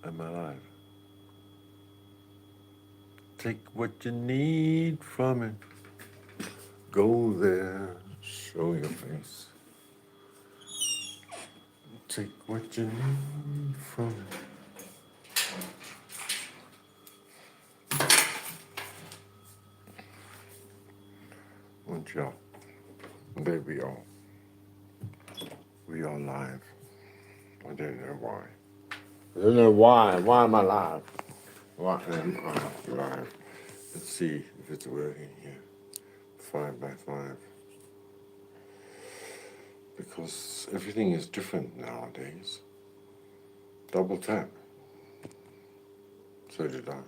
Am I alive? Take what you need from it. Go there, show your face. Take what you need from it. And yeah, there we are. We are live. I don't know why. I don't know why. Why am I live? Why am I live? Let's see if it's working here. 5x5. Because everything is different nowadays. Double tap. So did I.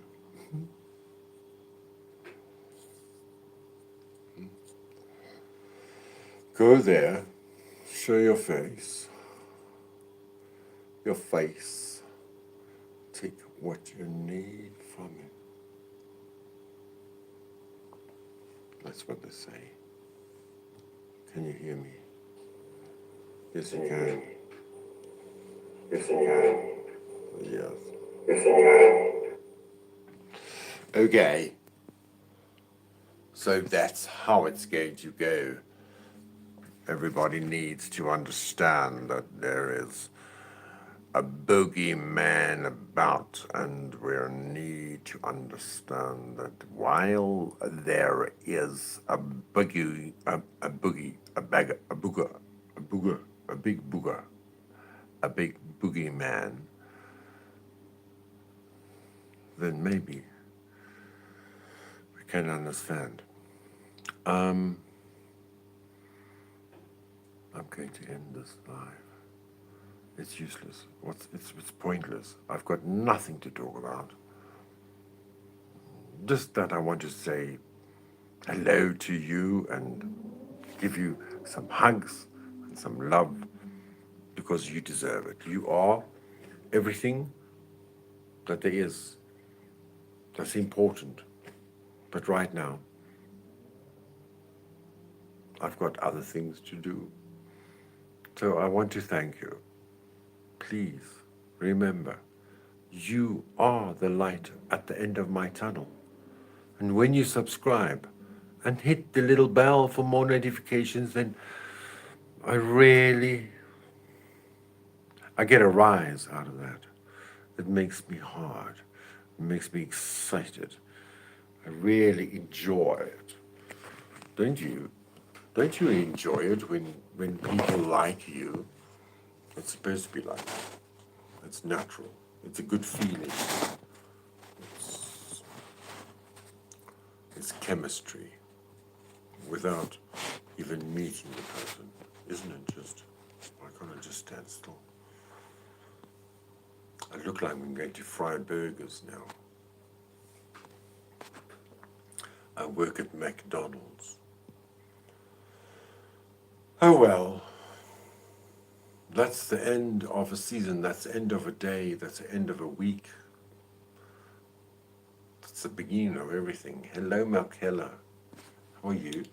Go there, show your face. Your face. Take what you need from it. That's what they say. Can you hear me? Yes, you can. Yes, you can. Yes. Yes, you can. Okay. So that's how it's going to go. Everybody needs to understand that there is a boogeyman about, and we need to understand that while there is a boogie, a boogie, a bag, a booger, a booger, a big booger, a big boogeyman, then maybe we can understand. I'm going to end this live. It's useless. It's pointless. I've got nothing to talk about. Just that I want to say hello to you and give you some hugs and some love because you deserve it. You are everything that there is that's important. But right now, I've got other things to do. So I want to thank you. Please remember, you are the light at the end of my tunnel. And when you subscribe and hit the little bell for more notifications, then I get a rise out of that. It makes me hard. It makes me excited. I really enjoy it. Don't you? Don't you enjoy it when people like you? It's supposed to be like that. It's natural. It's a good feeling. It's chemistry without even meeting the person. Isn't it just? Why can't I just stand still? I look like I'm going to fry burgers now. I work at McDonald's. Oh well, that's the end of a season, that's the end of a day, that's the end of a week. That's the beginning of everything. Hello, Malkella. How are you?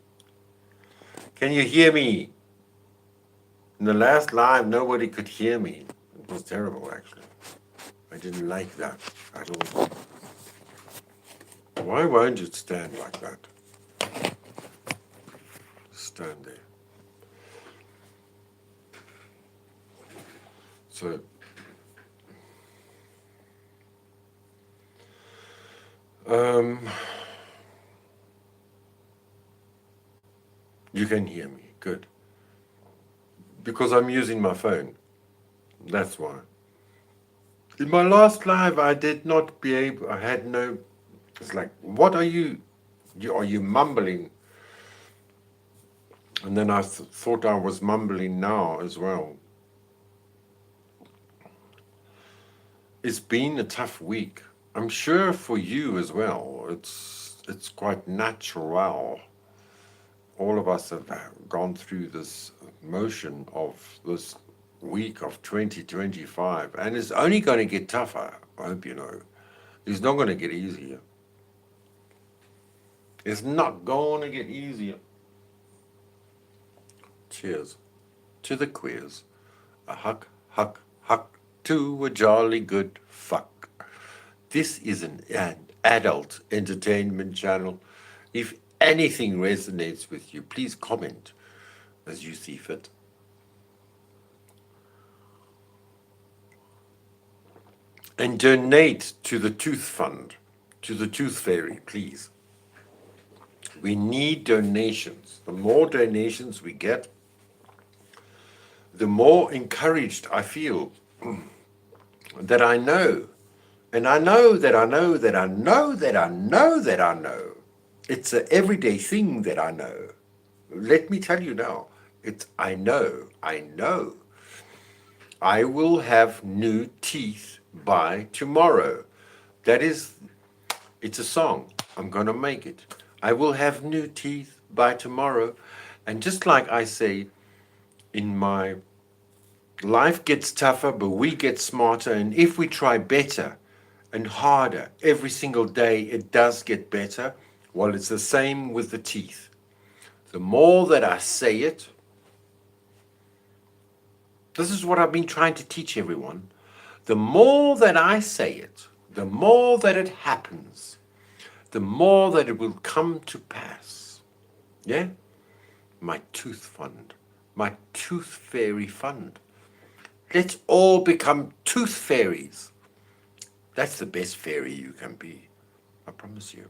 Can you hear me? In the last live, nobody could hear me. It was terrible, actually. I didn't like that at all. Why won't you stand like that? Stand there. So, you can hear me, good. Because I'm using my phone. That's why. In my last live, I did not be able, I had no, it's like, what are you are you mumbling? And then I thought I was mumbling now as well. It's been a tough week. I'm sure for you as well. It's quite natural. All of us have gone through this motion of this week of 2025, and it's only going to get tougher. I hope you know. It's not going to get easier. It's not going to get easier. Cheers to the quiz. A huck, huck, huck to a jolly good fuck. This is an adult entertainment channel. If anything resonates with you, please comment as you see fit. And donate to the Tooth Fund, to the Tooth Fairy, please. We need donations. The more donations we get, the more encouraged I feel that I know. And I know that I know that I know that I know that I know. It's an everyday thing that I know. Let me tell you now, I know. I will have new teeth by tomorrow. It's a song. I'm going to make it. I will have new teeth by tomorrow. And just like I say in my life gets tougher, but we get smarter. And if we try better and harder every single day, it does get better. Well, it's the same with the teeth. The more that I say it, this is what I've been trying to teach everyone. The more that I say it, the more that it happens, the more that it will come to pass. Yeah? My tooth fund, my tooth fairy fund. Let's all become tooth fairies. That's the best fairy you can be. I promise you.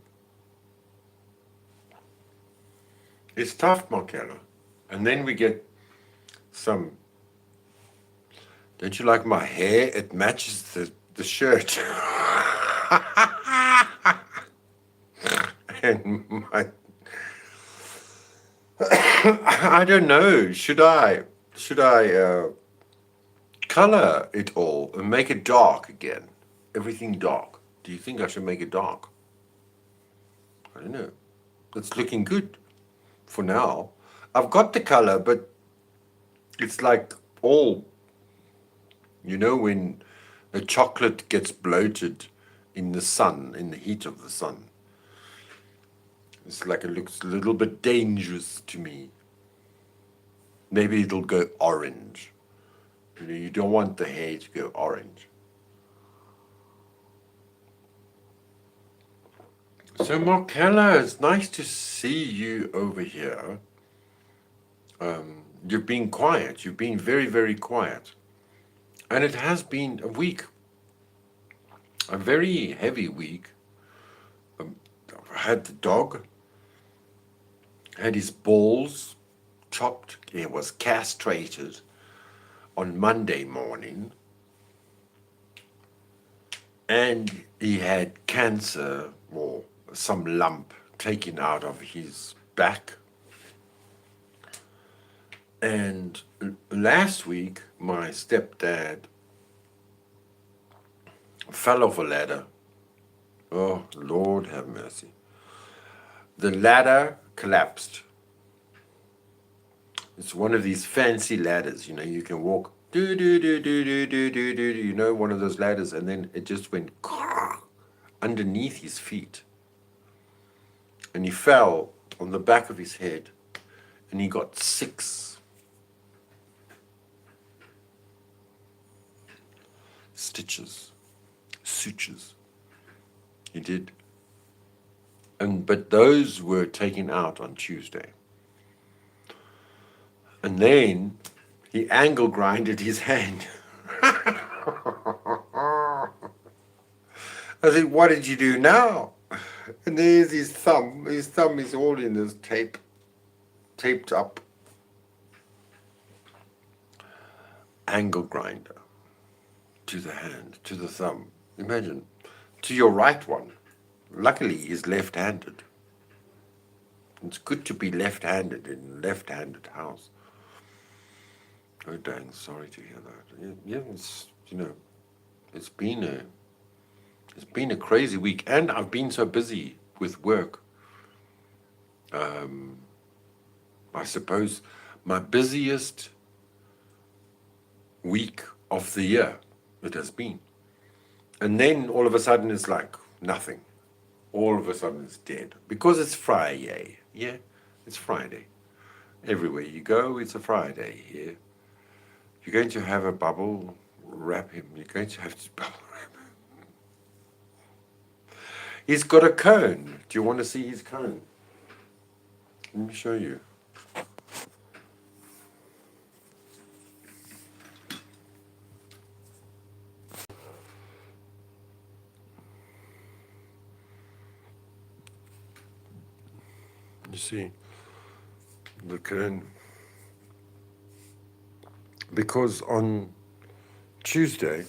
It's tough, Markella. And then we get some. Don't you like my hair? It matches the shirt. And my. I don't know. Should I color it all and make it dark again? Everything dark. Do you think I should make it dark? I don't know. It's looking good for now. I've got the color, but it's like all, when a chocolate gets bloated in the sun, in the heat of the sun. It's like it looks a little bit dangerous to me. Maybe it'll go orange. You don't want the hair to go orange. So Markella, it's nice to see you over here. You've been quiet. You've been very, very quiet. And it has been a week. A very heavy week. I had the dog. Had his balls chopped. He was castrated on Monday morning. And he had cancer or some lump taken out of his back. And last week, my stepdad fell off a ladder. Oh, Lord have mercy. The ladder collapsed. It's one of these fancy ladders, you can walk, one of those ladders, and then it just went underneath his feet. And he fell on the back of his head, and he got 6 sutures. He did. But those were taken out on Tuesday. And then he angle grinded his hand. I said, what did you do now? And there's his thumb. His thumb is all in this taped up. Angle grinder. To the hand, to the thumb. Imagine, to your right one. Luckily, he's left-handed. It's good to be left-handed in a left-handed house. Oh, dang, sorry to hear that. Yeah, it's been a crazy week, and I've been so busy with work. I suppose my busiest week of the year it has been. And then all of a sudden it's like nothing. All of a sudden it's dead. Because it's Friday. Yeah, it's Friday. Everywhere you go, it's a Friday here. You're going to have a bubble wrap him. You're going to have to bubble wrap him. He's got a cone. Do you want to see his cone? Let me show you. You see the cone. Because on Tuesday,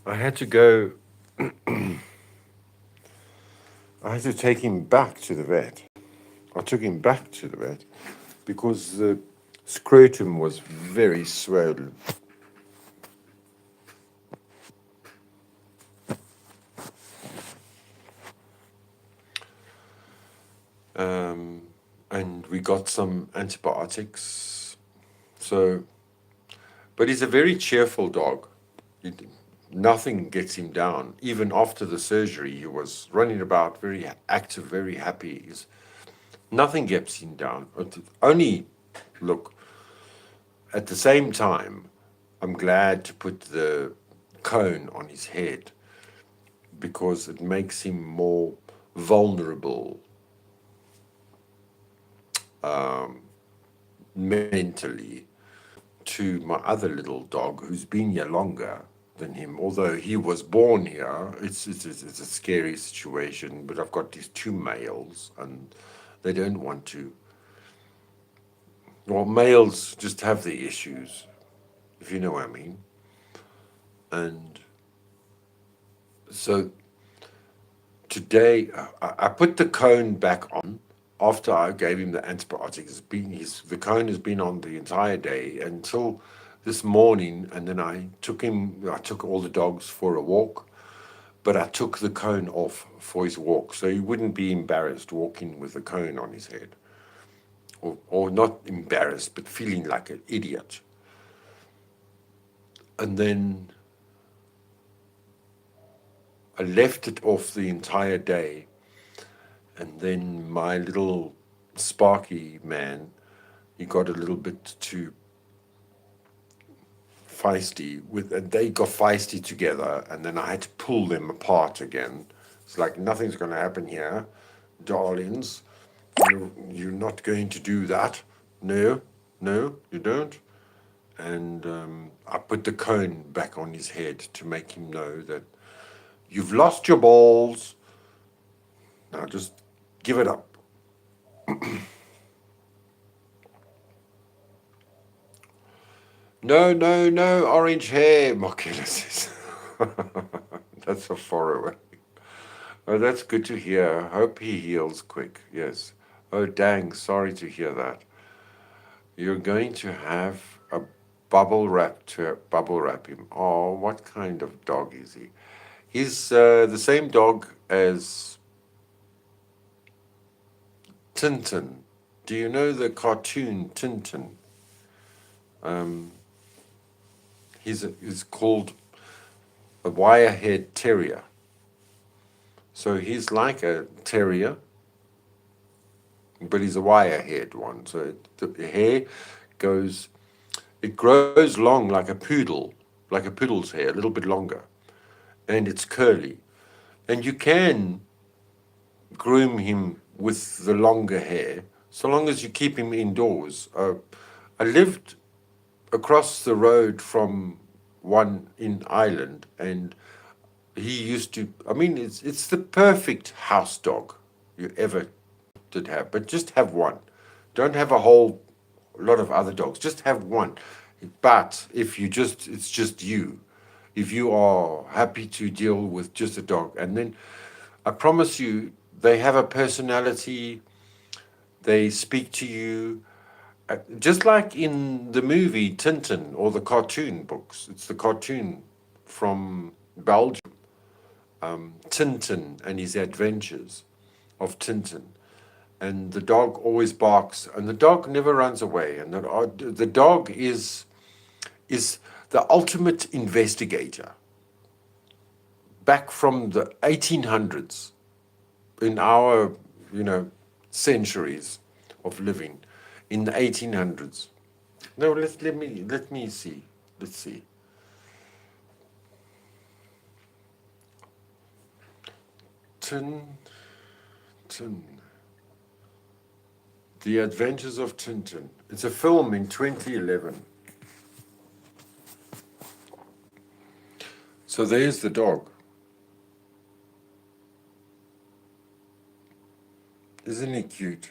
I had to go, I had to take him back to the vet. I took him back to the vet because the scrotum was very swollen. And we got some antibiotics. So, but he's a very cheerful dog. Nothing gets him down. Even after the surgery, he was running about, very active, very happy. Nothing gets him down. Only, look, at the same time, I'm glad to put the cone on his head because it makes him more vulnerable mentally to my other little dog who's been here longer than him. Although he was born here, it's a scary situation. But I've got these two males, and they don't want to. Well, males just have the issues, if you know what I mean. And so today, I put the cone back on after I gave him the antibiotics. The cone has been on the entire day until this morning, and then I took all the dogs for a walk, but I took the cone off for his walk, so he wouldn't be embarrassed walking with the cone on his head. Or not embarrassed, but feeling like an idiot. And then I left it off the entire day. And then my little Sparky man, he got a little bit too feisty and they got feisty together, and then I had to pull them apart again. It's like nothing's going to happen here, darlings. You're not going to do that. No, you don't. And I put the cone back on his head to make him know that you've lost your balls. Now just give it up. No, orange hair, Mokela says. That's so far away. Oh, that's good to hear. Hope he heals quick. Yes. Oh, dang, sorry to hear that. You're going to have a bubble wrap to bubble wrap him. Oh, what kind of dog is he? He's the same dog as Tintin. Do you know the cartoon Tintin? He's called a wire-haired terrier. So he's like a terrier, but he's a wire-haired one. So the hair it grows long like a poodle's hair, a little bit longer, and it's curly. And you can groom him with the longer hair, so long as you keep him indoors. I lived across the road from one in Ireland, and he used to. I mean, it's the perfect house dog you ever did have, but just have one. Don't have a whole lot of other dogs. Just have one. But if it's just you. If you are happy to deal with just a dog, and then I promise you, they have a personality. They speak to you. Just like in the movie Tintin or the cartoon books. It's the cartoon from Belgium, Tintin and his adventures of Tintin. And the dog always barks, and the dog never runs away. And the dog is the ultimate investigator. Back from the 1800s, in our centuries of living, in the 1800s. No, let me see. Let's see. Tintin. The Adventures of Tintin. It's a film in 2011. So there's the dog. Isn't he cute?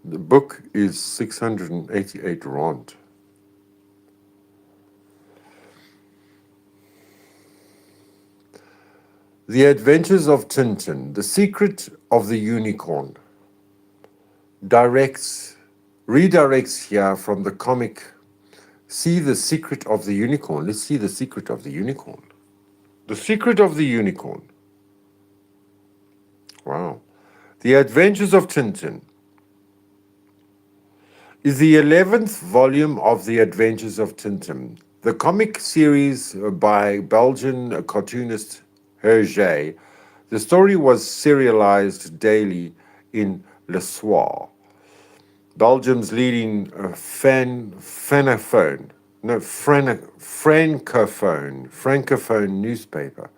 The book is 688 rand. The Adventures of Tintin, The Secret of the Unicorn, redirects here from the comic See the Secret of the Unicorn. Let's see the Secret of the Unicorn. The Secret of the Unicorn. Wow. The Adventures of Tintin is the 11th volume of The Adventures of Tintin, the comic series by Belgian cartoonist Hergé. The story was serialized daily in Le Soir, Belgium's leading francophone newspaper.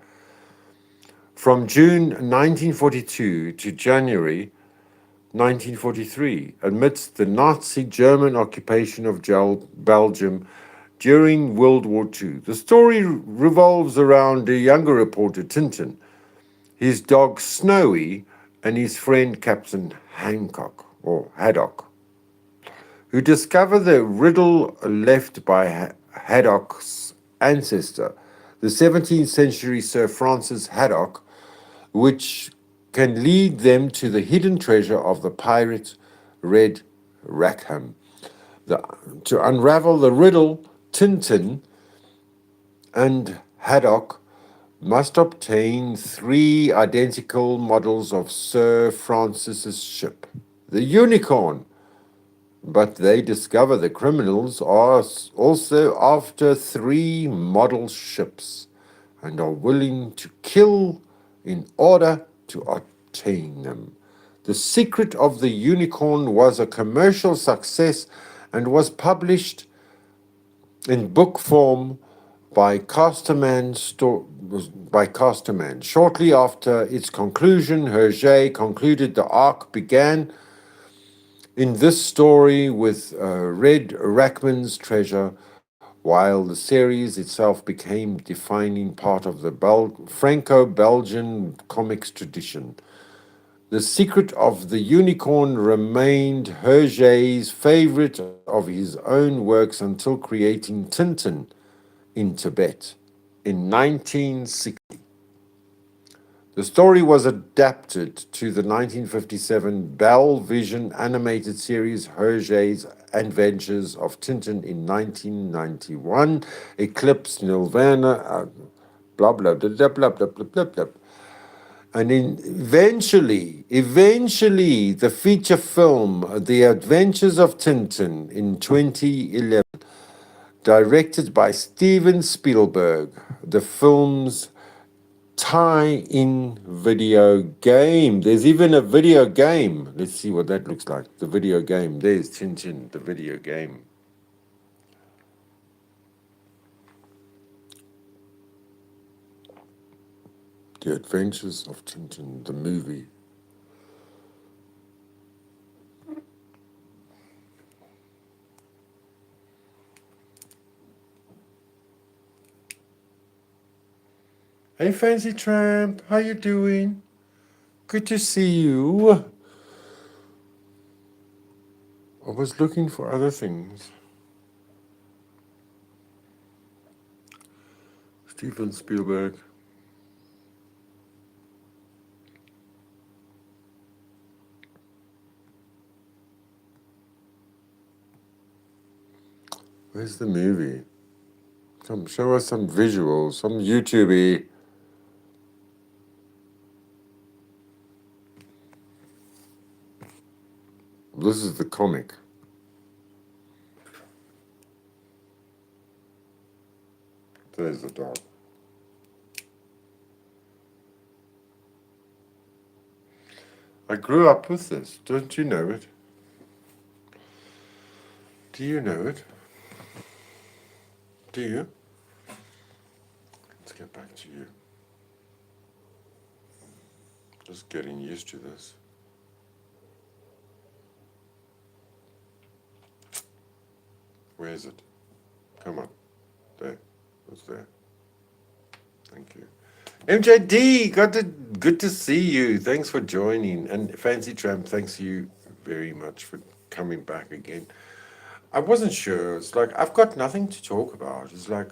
From June 1942 to January 1943, amidst the Nazi German occupation of Belgium during World War II. The story revolves around a younger reporter, Tintin, his dog Snowy, and his friend Captain Haddock, who discover the riddle left by Haddock's ancestor, the 17th century Sir Francis Haddock, which can lead them to the hidden treasure of the pirate Red Rackham. To unravel the riddle, Tintin and Haddock must obtain 3 identical models of Sir Francis's ship, the Unicorn. But they discover the criminals are also after 3 model ships and are willing to kill in order to obtain them. The Secret of the Unicorn was a commercial success and was published in book form by Casterman. Shortly after its conclusion, Hergé concluded the arc began in this story with Red Rackman's treasure, while the series itself became defining part of the Franco-Belgian comics tradition. The Secret of the Unicorn remained Hergé's favorite of his own works until creating Tintin in Tibet in 1960. The story was adapted to the 1957 Bell Vision animated series Hergé's Adventures of Tintin in 1991, Eclipse, Nirvana, blah, blah, blah, blah, blah, blah, blah, blah, blah. And eventually, the feature film The Adventures of Tintin in 2011, directed by Steven Spielberg, the film's tie-in video game. There's even a video game. Let's see what that looks like. The video game. There's Tintin, the video game. The Adventures of Tintin, the movie. Hey, Fancy Tramp, how you doing? Good to see you. I was looking for other things. Steven Spielberg. Where's the movie? Come show us some visuals, some YouTube-y. This is the comic. There's the dog. I grew up with this. Don't you know it? Do you know it? Do you? Let's get back to you. Just getting used to this. Where is it? Come on. There. It's there. Thank you. MJD, good to see you. Thanks for joining. And Fancy Tramp, thanks you very much for coming back again. I wasn't sure. It's like I've got nothing to talk about. It's like,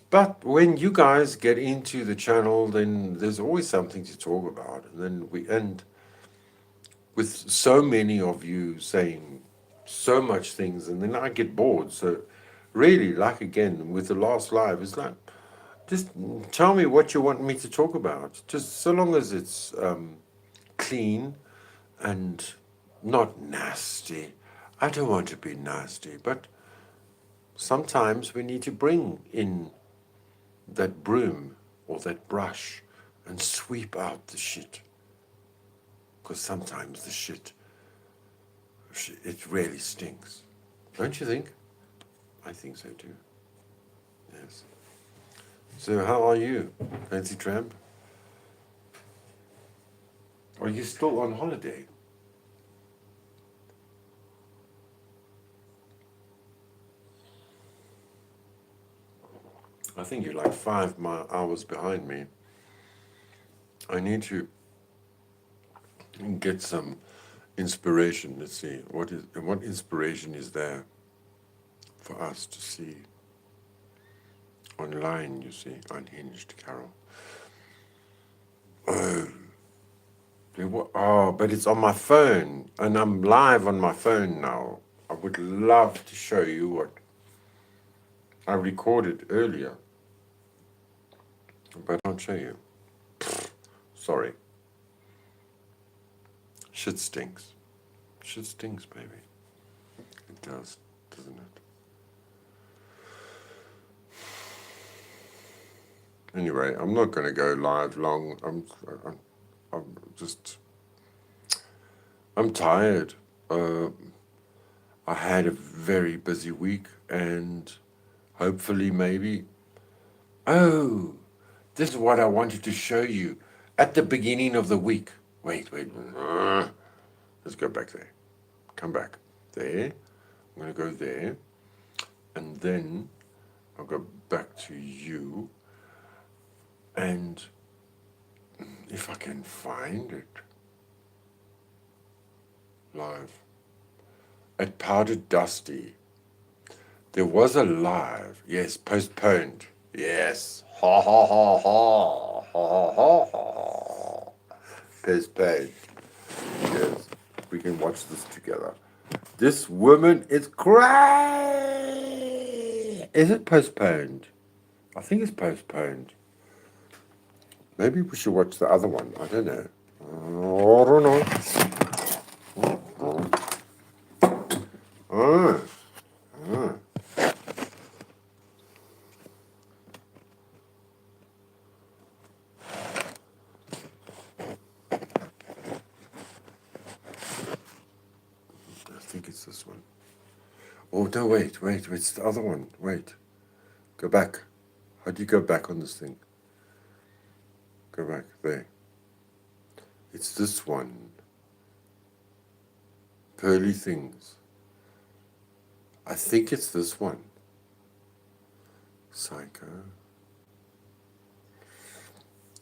but when you guys get into the channel, then there's always something to talk about. And then we end with so many of you saying so much things, and then I get bored. So really, like again with the last live, it's like, just tell me what you want me to talk about. Just so long as it's clean and not nasty. I don't want to be nasty, but sometimes we need to bring in that broom or that brush and sweep out the shit. Because sometimes the shit, it really stinks. Don't you think? I think so too. Yes. So how are you, Fancy Tramp? Are you still on holiday? I think you're like 5 hours behind me. I need to get some inspiration. Let's see, what inspiration is there for us to see? Online, you see, Unhinged, Carol. Oh, but it's on my phone, and I'm live on my phone now. I would love to show you what I recorded earlier, but I can't show you. Sorry. Shit stinks. Shit stinks, baby. It does, doesn't it? Anyway, I'm not going to go live long. I'm tired. I had a very busy week, and hopefully maybe... Oh, this is what I wanted to show you at the beginning of the week. Wait. Let's go back there. Come back. There. I'm going to go there. And then I'll go back to you. And if I can find it. Live. At Powdered Dusty. There was a live. Yes, postponed. Yes. Ha ha ha ha. Ha ha ha. Postponed. Yes. We can watch this together. This woman is great. Is it postponed? I think it's postponed. Maybe we should watch the other one. I don't know. I don't know. I think it's this one. Oh, no, wait. It's the other one. Wait. Go back. How do you go back on this thing? Go back. There. It's this one. Pearly Things. I think it's this one. Psycho.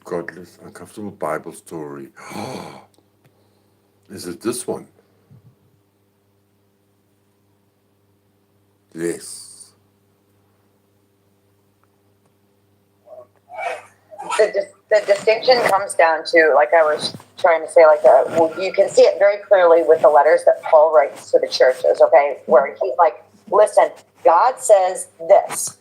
Godless, Uncomfortable Bible Story. Is it this one? Yes. The distinction comes down to, like I was trying to say, well, you can see it very clearly with the letters that Paul writes to the churches, okay, where he's like, listen, God says this,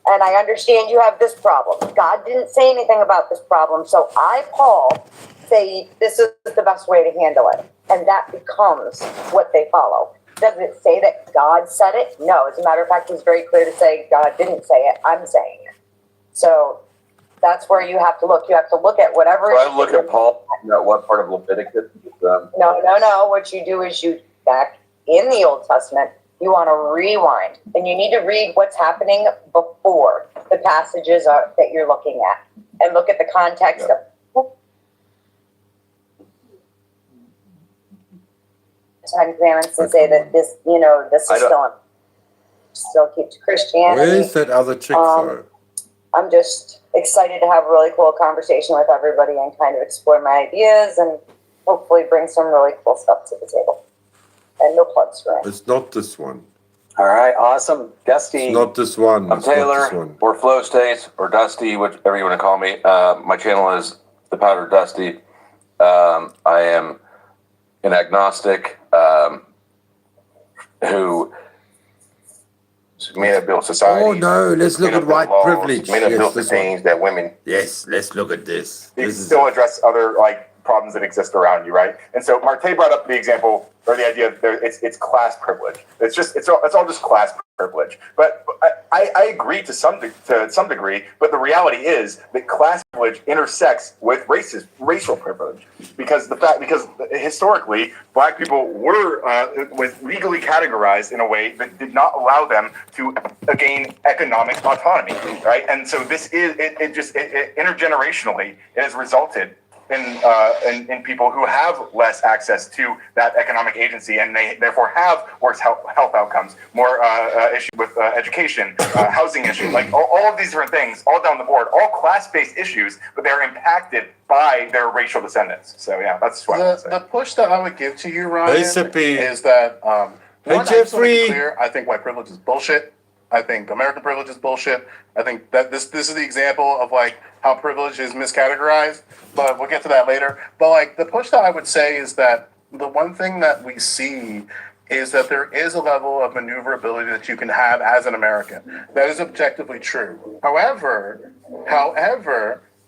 and I understand you have this problem. God didn't say anything about this problem, so I, Paul, say this is the best way to handle it, and that becomes what they follow. Does it say that God said it? No. As a matter of fact, he's very clear to say God didn't say it. I'm saying it. So that's where you have to look. You have to look at whatever. So I look at Paul, what part of Leviticus? No. What you do is you back in the Old Testament, You want to rewind, and you need to read what's happening before the passages that you're looking at, and look at the context of Ten Commandments and say that this, this is still keeps Christianity. Where's that other chick though? I'm just excited to have a really cool conversation with everybody and kind of explore my ideas and hopefully bring some really cool stuff to the table. And no plugs for it. It's not this one. All right, awesome. Dusty. It's not this one. I'm It's not this Taylor, one. or Flow States, or Dusty, whichever you want to call me. My channel is The Powder Dusty. I am an agnostic who may have built society. Oh no, let's look at white privilege. May have built the this one. things that women. Yes, let's look at this. You This can is still address other problems that exist around you, right? And so Marte brought up the example or the idea of it's class privilege. It's all just class privilege. But I agree to some degree. But the reality is that class privilege intersects with racial privilege because historically Black people were was legally categorized in a way that did not allow them to gain economic autonomy, right? And so this is it intergenerationally it has resulted in people who have less access to that economic agency, and they therefore have worse health outcomes, more issues with education, housing issues, like all of these different things, all down the board, all class-based issues, but they're impacted by their racial descendants. So yeah, that's what I would say. The push that I would give to you, Ryan, Sippy. is that Hey, one, I just want to be Jeffrey. clear, I think white privilege is bullshit. I think American privilege is bullshit. I think that this is the example of how privilege is miscategorized, but we'll get to that later. But the push that I would say is that the one thing that we see is that there is a level of maneuverability that you can have as an American. That is objectively true. However,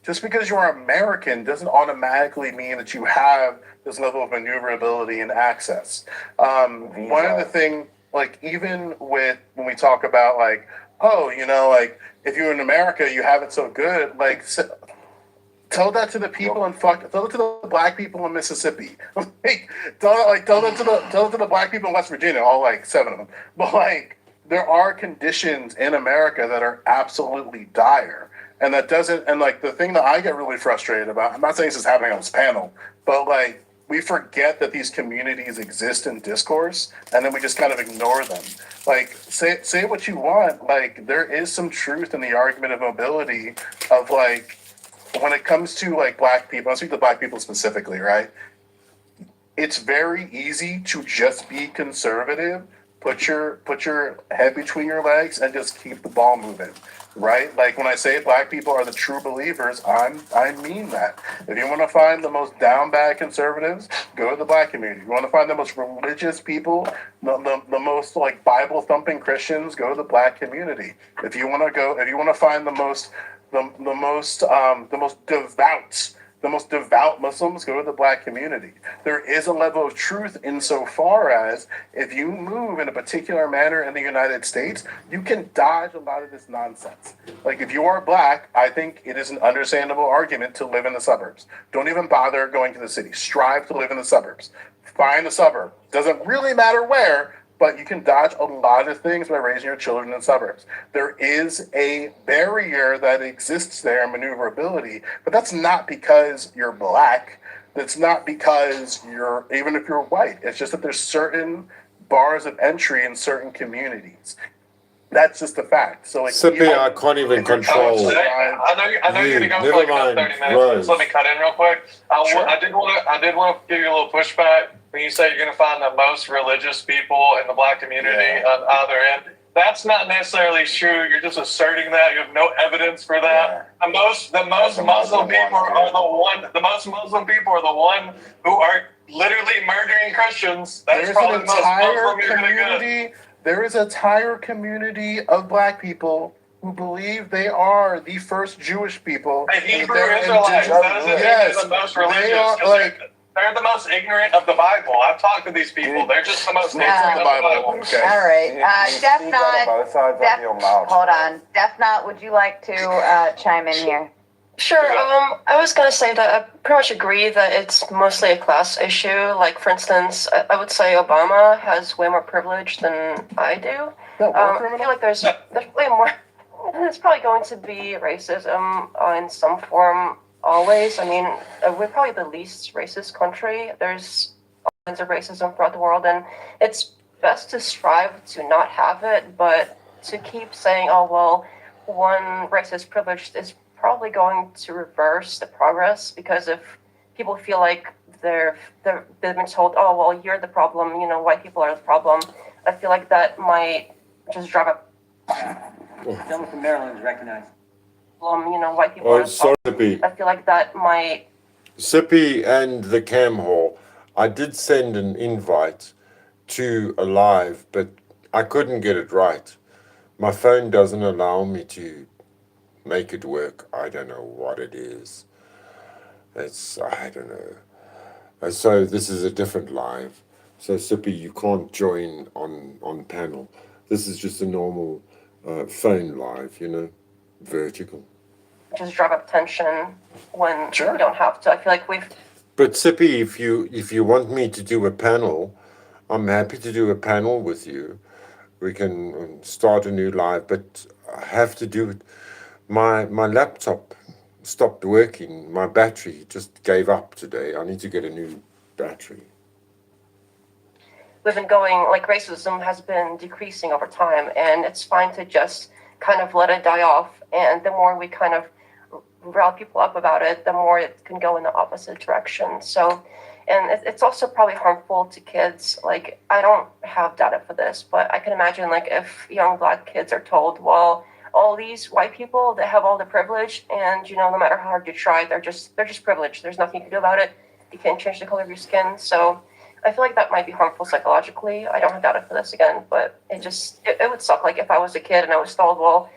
just because you're American doesn't automatically mean that you have this level of maneuverability and access. One of the things, even with when we talk about if you're in America, you have it so good. Tell that to the people tell it to the Black people in Mississippi. tell it to the Black people in West Virginia, all 7 of them. But there are conditions in America that are absolutely dire. And that doesn't, and the thing that I get really frustrated about, I'm not saying this is happening on this panel, but we forget that these communities exist in discourse, and then we just kind of ignore them. Say what you want. There is some truth in the argument of mobility of when it comes to Black people, I'll speak to Black people specifically, right? It's very easy to just be conservative, put your head between your legs, and just keep the ball moving. Right? When I say Black people are the true believers, I mean that. If you want to find the most down bad conservatives, go to the Black community. If you want to find the most religious people, the most Bible thumping Christians, go to the Black community. If you want to find the most devout Muslims, go to the Black community. There is a level of truth insofar as if you move in a particular manner in the United States, you can dodge a lot of this nonsense. If you are Black, I think it is an understandable argument to live in the suburbs. Don't even bother going to the city. Strive to live in the suburbs. Find a suburb. Doesn't really matter where, but you can dodge a lot of things by raising your children in suburbs. There is a barrier that exists there, maneuverability, but that's not because you're Black. That's not because even if you're white. It's just that there's certain bars of entry in certain communities. That's just a fact. So Sippy, I can't even control. I know you're gonna go Never for another mind, 30 minutes. Rose. Just let me cut in real quick. Sure. I did want to give you a little pushback when you say you're gonna find the most religious people in the Black community on either end. That's not necessarily true. You're just asserting that. You have no evidence for that. The most Muslim people are the Muslim people are the one who are literally murdering Christians. That's There's probably an the most entire Muslim you're gonna get. community. There is an entire community of Black people who believe they are the first Jewish people. The Hebrew They're Israelites, indigenous. those are the most religious. They are, 'cause they're the most ignorant of the Bible. I've talked to these people. They're just the most ignorant of the Bible. Okay. All right. Hold on. Would you like to chime in here? Sure. I was gonna say that I pretty much agree that it's mostly a class issue. Like, for instance, I would say Obama has way more privilege than I do. I feel like there's way more. There's probably going to be racism in some form always. I mean, we're probably the least racist country. There's all kinds of racism throughout the world, and it's best to strive to not have it, but to keep saying, oh, well, one racist privilege is probably going to reverse the progress, because if people feel like they've been told, oh, well, you're the problem, you know, white people are the problem, I feel like that might just drive up. Gentleman from Maryland is recognized. You know, white people are the sorry, problem. Sippy. I feel like that might. Sippy and the Cam Hall. I did send an invite to a live, but I couldn't get it right. My phone doesn't allow me to make it work. I don't know what it is. I don't know. So this is a different live. So Sippy, you can't join on panel. This is just a normal phone live, you know, vertical. Just drive up tension when we don't have to. I feel like we've. But Sippy, if you want me to do a panel, I'm happy to do a panel with you. We can start a new live, but I have to do it. My laptop stopped working. My battery just gave up today. I need to get a new battery. We've been going, like, racism has been decreasing over time, and it's fine to just kind of let it die off. And the more we kind of rile people up about it, the more it can go in the opposite direction. So, and it's also probably harmful to kids. Like, I don't have data for this, but I can imagine, like, if young Black kids are told, well, all these white people, they have all the privilege, and, you know, no matter how hard you try, they're just privileged. There's nothing you can do about it. You can't change the color of your skin. So I feel like that might be harmful psychologically. I don't have data for this again, but it would suck. Like, if I was a kid and I was told, well,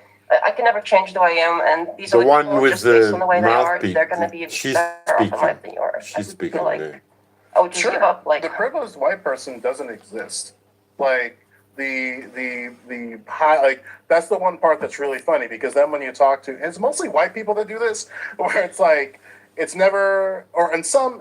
I can never change the way I am, and these The other one people, with just based on the way they are, mouthpiece, they're going to be she's better off in speaking. life than yours. She's speaking like there. I would just give up. Like, the privileged white person doesn't exist. Like the high, like that's the one part that's really funny, because then when you talk to, and it's mostly white people that do this, where it's like it's never, or and some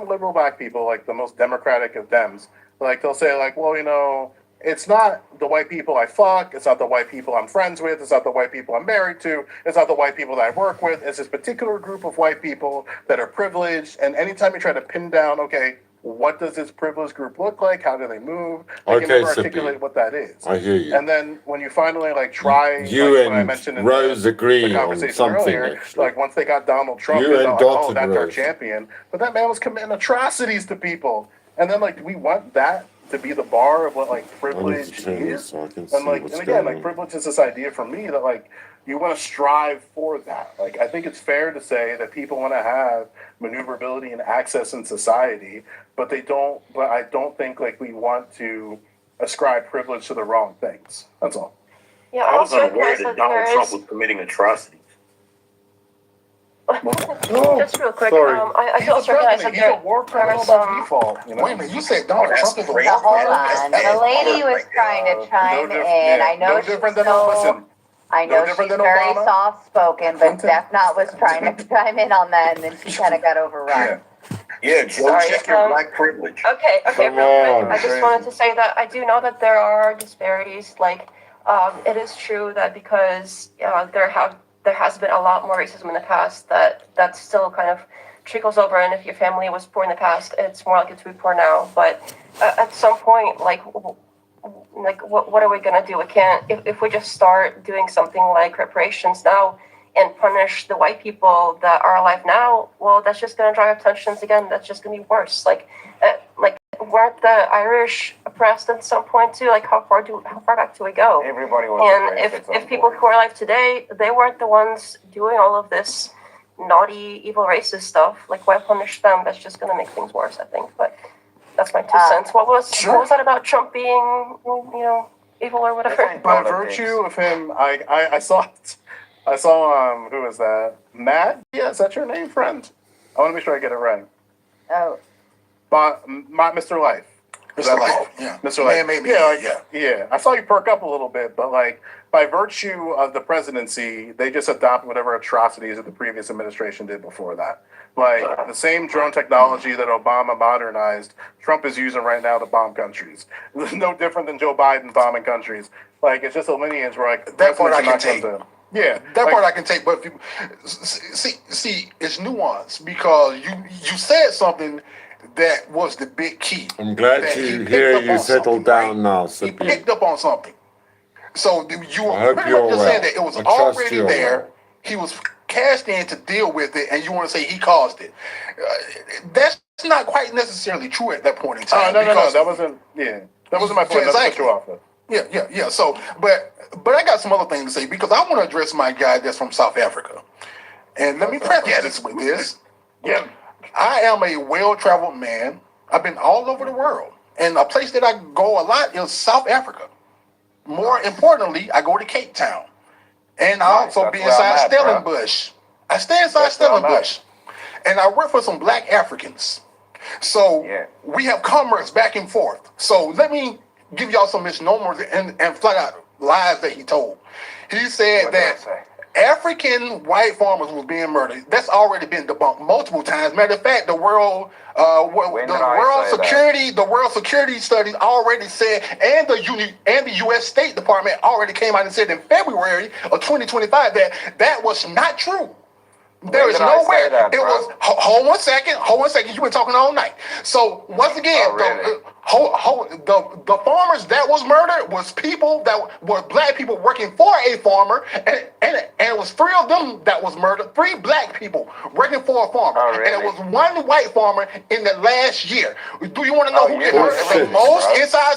liberal Black people, like the most democratic of Dems, like they'll say like, well, you know, it's not the white people I fuck, it's not the white people I'm friends with, it's not the white people I'm married to, it's not the white people that I work with, it's this particular group of white people that are privileged. And anytime you try to pin down, okay, what does this privileged group look like? How do they move? They can never articulate what that is. I hear you. And then when you finally like try, you like and what I mentioned in Rose agree the on conversation something, earlier, actually. like once they got Donald Trump, You they and thought, like, oh, Dalton that's our Rose. champion. But that man was committing atrocities to people. And then like, do we want that to be the bar of what like privilege turn this is? so I can see And like, what's and again, going like on. privilege is this idea for me that like you want to strive for that. Like, I think it's fair to say that people want to have maneuverability and access in society, but they don't. But I don't think like we want to ascribe privilege to the wrong things. That's all. yeah, I was also unaware because that Donald there Trump is. was committing atrocities. Just real quick, sorry. I He's also a recognize president. that He's there a war there criminal are by some. default. You know? Wait a minute, you said Donald Trump is a war Now, hold criminal? on. The lady was trying to chime in. I know no she's different than so. listen. I no know different she's than very Obama. soft spoken, but Clinton. Defnot was trying to chime in on that, and then she kind of got overrun. Yeah, Joe, Sorry, check your black privilege. Okay, Come real quick. on. I just wanted to say that I do know that there are disparities. Like, it is true that because there has been a lot more racism in the past, that still kind of trickles over. And if your family was poor in the past, it's more likely to be poor now. But at some point, like what are we gonna do? We can't if we just start doing something like reparations now and punish the white people that are alive now. Well, that's just gonna drive up tensions again. That's just gonna be worse. Like weren't the Irish oppressed at some point too? Like how far back do we go? Everybody was And erased at some if people point. who are alive today, they weren't the ones doing all of this naughty, evil, racist stuff, like why punish them? That's just gonna make things worse, I think. But that's my 2 cents. What was that about Trump being, evil or whatever? By virtue of him, I saw who was that? Matt? Yeah, is that your name, friend? I want to make sure I get it right. Oh, Mr. Life. Mr. Light, yeah. Mr. Light. Man-made Yeah, meat, like, yeah. I saw you perk up a little bit, but like by virtue of the presidency, they just adopt whatever atrocities that the previous administration did before that. Like the same drone technology that Obama modernized, Trump is using right now to bomb countries. No different than Joe Biden bombing countries. Like it's just a lineage where like That part I presidents are can not take. gonna- Yeah, That like, part I can take, but if you, see, it's nuanced because you said something that was the big key. I'm glad that to he picked hear up you on settled something, down now, He Cyprian. picked up on something. So you I were hope pretty you're much just well. saying that it was I trust already you're there. well. He was cast in to deal with it, and you want to say he caused it. That's not quite necessarily true at that point in time. no, because that wasn't. Yeah, that wasn't my point. That's what you off of. Yeah. So, but I got some other things to say because I want to address my guy that's from South Africa, and let me preface this with this. Yeah. I am a well-traveled man. I've been all over the world, and a place that I go a lot is South Africa. More importantly, I go to Cape Town, and I also That's be where I'm inside at, bro. Stellenbosch. I stay inside That's where I'm Stellenbosch, and I work for some Black Africans. So Yeah. we have commerce back and forth. So let me give y'all some misnomers and flat out lies that he told. He said What did I that say? African white farmers was being murdered. That's already been debunked multiple times. Matter of fact, the World When did I say that? the World Security Studies already said, and the U.S. State Department already came out and said in February of 2025 that was not true. There When is did I say nowhere. that, It bro? was hold one second. You've been talking all night. So once again, Oh, really? the farmers that was murdered was people that were black people working for a farmer, and it was 3 of them that was murdered. 3 black people working for a farmer, Oh, really? and it was 1 white farmer in the last year. Do you want to know who get murdered the Bullshit, most bro. inside?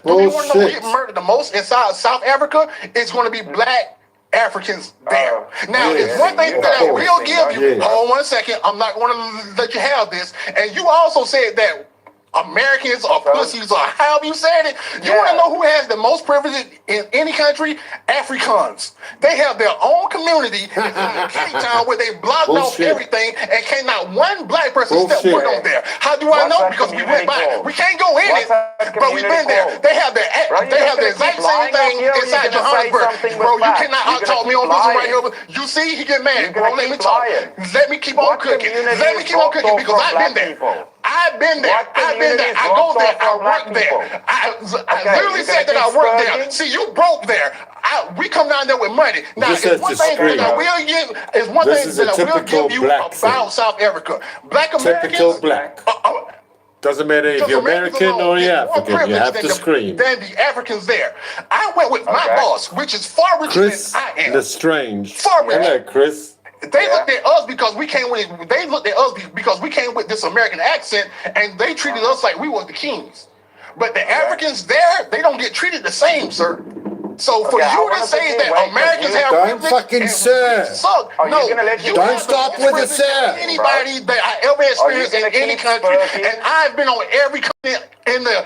Do you want to know who Bullshit. get murdered the most inside South Africa? It's going to be black Africans there. Now, yeah, it's one thing you that I know will this give thing, you. don't you? Hold 1 second. I'm not going to let you have this. And you also said that Americans are pussies, or however you said it. You want to know who has the most privilege in any country? Africans. They have their own community in Cape Town where they blocked off Bullshit. everything and cannot one black person step Bullshit. foot on there. How do I What's know? that Because we went by. community called? We can't go in What's it, that but we've been community there. called? They have the Bro, you're they have the just gonna exact keep same lying thing up here, or you're inside gonna say Johannesburg. something with Bro, you facts? cannot You're gonna out-talk me keep on this one right lying. here. You see, he get mad. You're Bro, gonna let me keep talk. lying. Let me keep on What cooking. community Let me is keep on blocked cooking off because from I've been black there. people? I've been there. What I've been there. community is I go blocked there. off from I black work there. people? I Okay, literally you're said that gonna I keep work there. spurging? See, you broke there. We come down there with money. Now, just it's had one to thing scream. that I will give. It's one This thing is a that I will typical give you black thing. about South Africa. Black Typical Americans. black. Doesn't matter if Just you're Americans American alone or get you're more African. You privilege have to scream. than the Africans there. I went with my Okay. boss, which is far richer Chris than I am. Lestrange. Far richer. Hello, Chris. They looked at us because we came with. They looked at us because we came with this American accent, and they treated us like we were the kings. But the Africans there, they don't get treated the same, sir. So for Okay, I you wanna to say quickly that wait, 'cause Americans you- have Don't privilege fucking and sir. we suck. Are you No, gonna let you you- Don't have stop the with the privilege sir, than anybody that I ever experienced in gonna any keep country, spurting? and I've been on every continent in the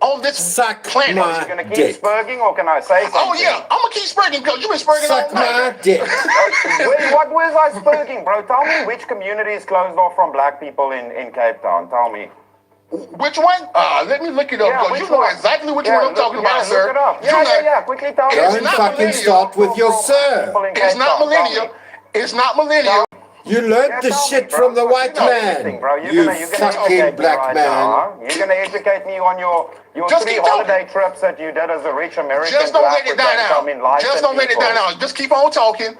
on this Suck planet. my You're gonna keep dick. spurging, or can I say something? Oh yeah, I'm gonna keep spurting because you've been spurting all Suck my night. dick. What was I spurging, bro? Tell me which community is closed off from black people in Cape Town. Tell me. Which one? Let me look it up because which you know one? exactly which one I'm talking about, look sir. it up. You know- Quickly tell me. It's Don't not fucking millennial. start with your sir. People in It's Cape not Town, tell millennial. me. It's not millennial. You learned Yeah, the tell me, shit bro. from the white You know everything, man. bro. You're You gonna fucking educate me black right man. now, huh? You're gonna educate me on your Just 3 keep talking. holiday trips that you did as a rich American. Just don't to let it Africa die and come in down. life Just and don't let it people. die down. Just keep on talking,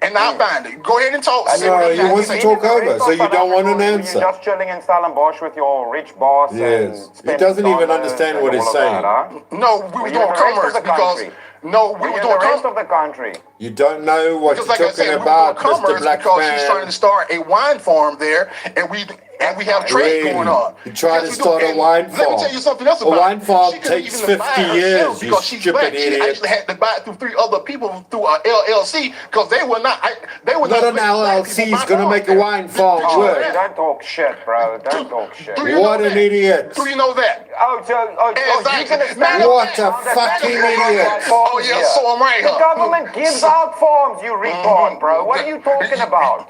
and I'll find it. Go ahead and talk. Have See No, what he you got. wants to been talk in the over, rest so of you South don't want Africa, an or answer. You're just chilling in Stellenbosch with your rich boss. Yes. And He spending doesn't even dollars understand and what he's all of saying. that, huh? No, we Were were you doing in the rest of commerce the because country? no, we Were were you in doing the rest commerce. of the country? You don't know what Because you're like I talking said, we were about, doing Mr. commerce Black because she's trying Man. to start a wine farm there, and we have trade Really? going on. You trying to Yes, we do. start a And wine Let me farm. tell you something else A about wine it. farm She couldn't takes even buy 50 it years, herself you because she's stupid black. She idiot. actually had to buy it through 3 other people through a LLC because they were not. They were Not not. an letting black LLC people is buy going to farms make a there. wine farm Did you know work. that? Don't talk shit, bro. Don't talk shit. Do you What know an that? idiot. Do you know that? You're Exactly. gonna stand Matter What of a fact, fucking matter of fact, idiot. Oh yeah, so I'm right The here. government gives out forms, you retard, bro. What are you talking about?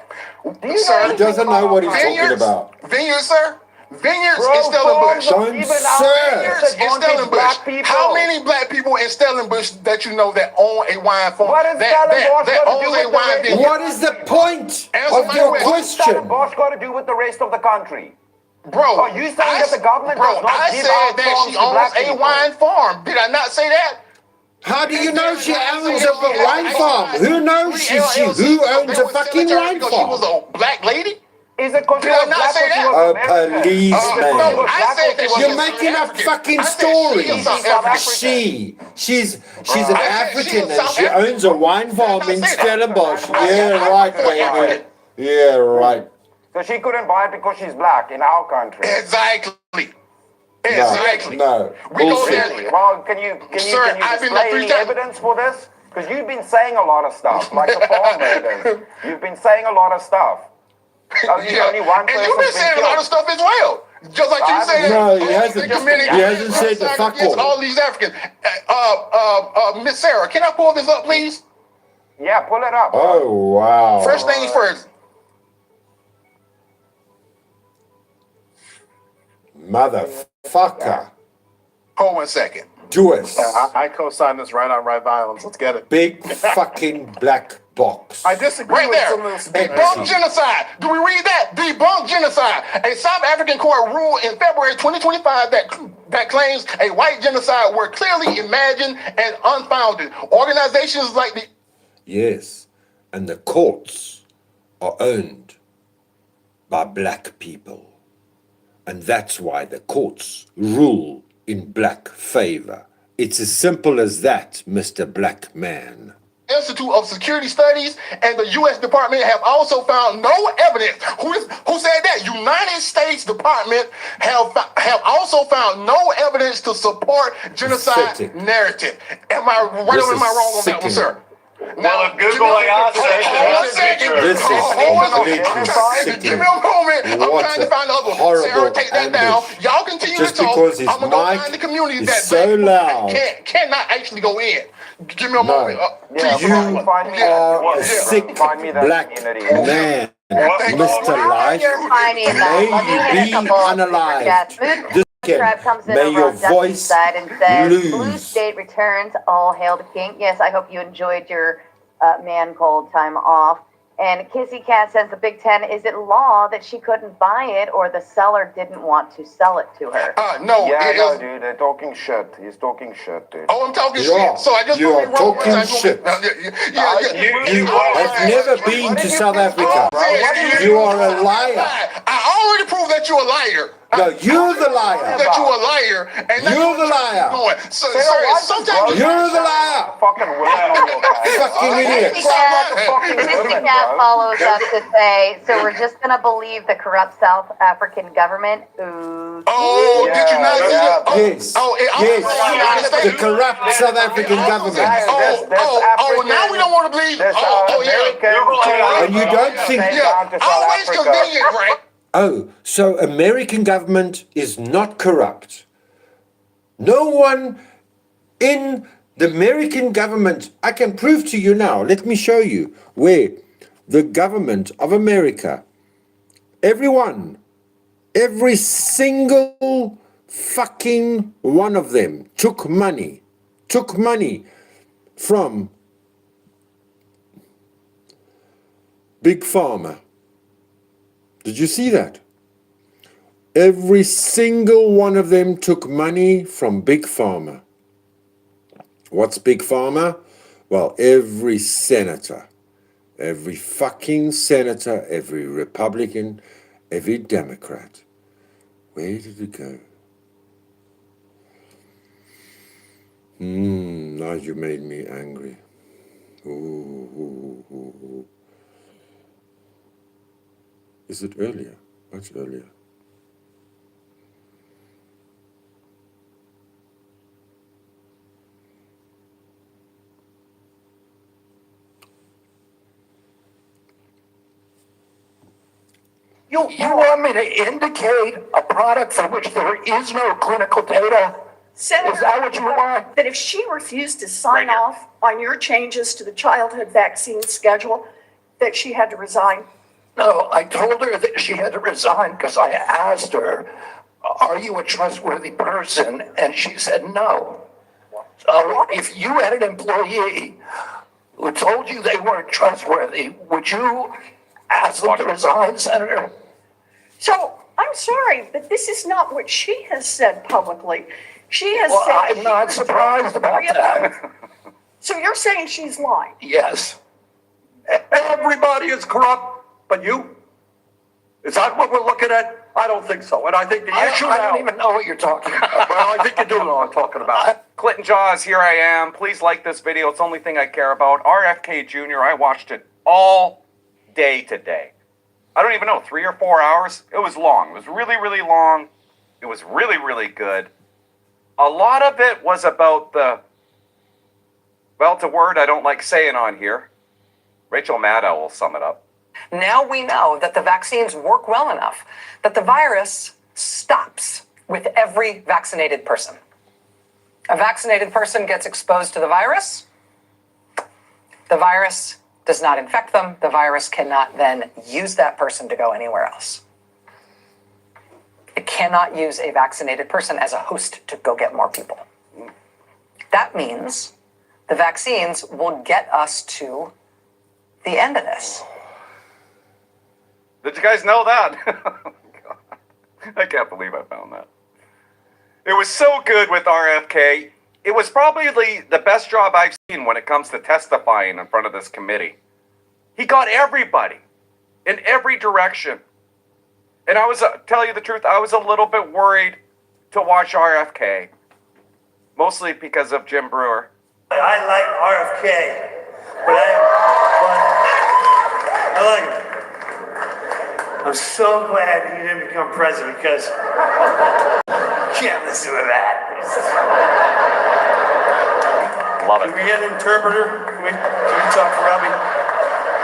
Do you Sir, know he anything doesn't know about what he's our talking country? about. Vineyards, sir. Vineyards in Stellenbosch. Don't Vineyards in Stellenbosch. How many black people in Stellenbosch that you know that own a wine farm? What is that owns a wine vineyard? What is the point of your question? Stellenbosch got to do with the rest of the country? Bro, Are you saying that the government does not I give said out that farms she to black owns a people? wine farm. Did I not say that? How do you know she owns a wine farm? Who knows who owns a fucking wine Because she was farm? a black lady? Is it because Did I not say that? A policeman. No, I said that You're making up fucking stories. She's an African and she owns a wine farm in Stellenbosch. Yeah, right, baby. Yeah, right. So she couldn't buy it because she's black in our country. Exactly. Exactly. No. We go Bullshit. there. Well, can you Sir, I've been display there 3 any times. evidence for this? Because you've been saying a lot of stuff, like the farm raiders. You've been saying a lot of stuff. Only one And you've been person's saying a lot of stuff as well. Just like you say No, that. he hasn't said the fuck against all. all these Africans. Miss Sarah, can I pull this up, please? Yeah, pull it up. Oh, wow. First things first. Motherfucker. Hold 1 second. Do it. I co-sign this right on right violence. Let's get it. Big fucking black box. I disagree Right with there. some of this. Debunk genocide. Do we read that? Debunk genocide. A South African court ruled in February 2025 that claims a white genocide were clearly imagined and unfounded. Organizations like the Yes. And the courts are owned by black people. And that's why the courts rule in black favor. It's as simple as that, Mr. Black Man. Institute of Security Studies and the U.S. Department have also found no evidence. Who said that? United States Department have also found no evidence to support genocide Pathetic. narrative. Am I right This or am I is wrong on that one, sickening. sir? Well, if Google AI says Hold on a second. This is Hold on a completely second. Give me a moment. I'm What trying to find the other one. horrible Sarah, take that down. ambush. Y'all continue Just to talk. because his I'm gonna go mic find the community is that so loud. cannot actually go in. Give me a No. moment. Yeah, Please. You find me are a that. sick Find me that black community. man, Mr. Life. You're finding that. May Let me you hit a be couple of unalived. chats. Mood This Tribe comes in may over your on Dustin's voice side and says, Blue lose. State returns, all hail the king. Yes, I hope you enjoyed your man cold time off. And Kissy Cat says the Big Ten, is it law that she couldn't buy it or the seller didn't want to sell it to her? No, Yeah, it no, is. dude, they're talking shit. He's talking shit, dude. Oh, I'm talking You are. shit. So I just You are talking shit. You have never been to South Africa. You are a liar. I already proved that you're a liar. No, you're the liar. That you're a liar. And that's You're what the liar. Going. So, Sarah, sir, why sometimes You're the liar. Fucking women on your back. Fucking idiot. Kissy Cat follows up to say, so we're just going to believe the corrupt South African government? Ooh. Oh, did you not see that? Yes. Yes. The corrupt South African government. Now we don't want to believe. Yeah. And you don't think. Yeah. Always convenient, right? Oh, so American government is not corrupt. No one in the American government, I can prove to you now, let me show you, where the government of America, everyone, every single fucking one of them took money from Big Pharma. Did you see that? Every single one of them took money from Big Pharma. What's Big Pharma? Well, every senator, every fucking senator, every Republican, every Democrat. Where did it go? Now you made me angry. Ooh. Is it earlier? Much earlier. You want me to indicate a product for which there is no clinical data? Senator, is that what you want? that if she refused to sign off on your changes to the childhood vaccine schedule, that she had to resign? No, I told her that she had to resign because I asked her, are you a trustworthy person? And she said no. So if you had an employee who told you they weren't trustworthy, would you ask them to resign, Senator? So I'm sorry, but this is not what she has said publicly. She has Well, said. I'm not surprised about that. So you're saying she's lying? Yes. Everybody is corrupt, but you? Is that what we're looking at? I don't think so. And I think the issue I now. don't even know what you're talking about. Well, I think you do know what I'm talking about. Clinton Jaws, here I am. Please like this video. It's the only thing I care about. RFK Jr., I watched it all day today. I don't even know, 3 or 4 hours? It was long. It was really, really long. It was really, really good. A lot of it was about well, it's a word I don't like saying on here. Rachel Maddow will sum it up. Now we know that the vaccines work well enough that the virus stops with every vaccinated person. A vaccinated person gets exposed to the virus does not infect them. The virus cannot then use that person to go anywhere else. It cannot use a vaccinated person as a host to go get more people. That means the vaccines will get us to the end of this. Did you guys know that? I can't believe I found that. It was so good with RFK. It was probably the best job I've seen when it comes to testifying in front of this committee. He got everybody in every direction. And I was, tell you the truth, I was a little bit worried to watch RFK. Mostly because of Jim Brewer. I like RFK, but I like him. I'm so glad he didn't become president because can't listen to that. Love it. Can we get an interpreter? Can we talk to Robbie?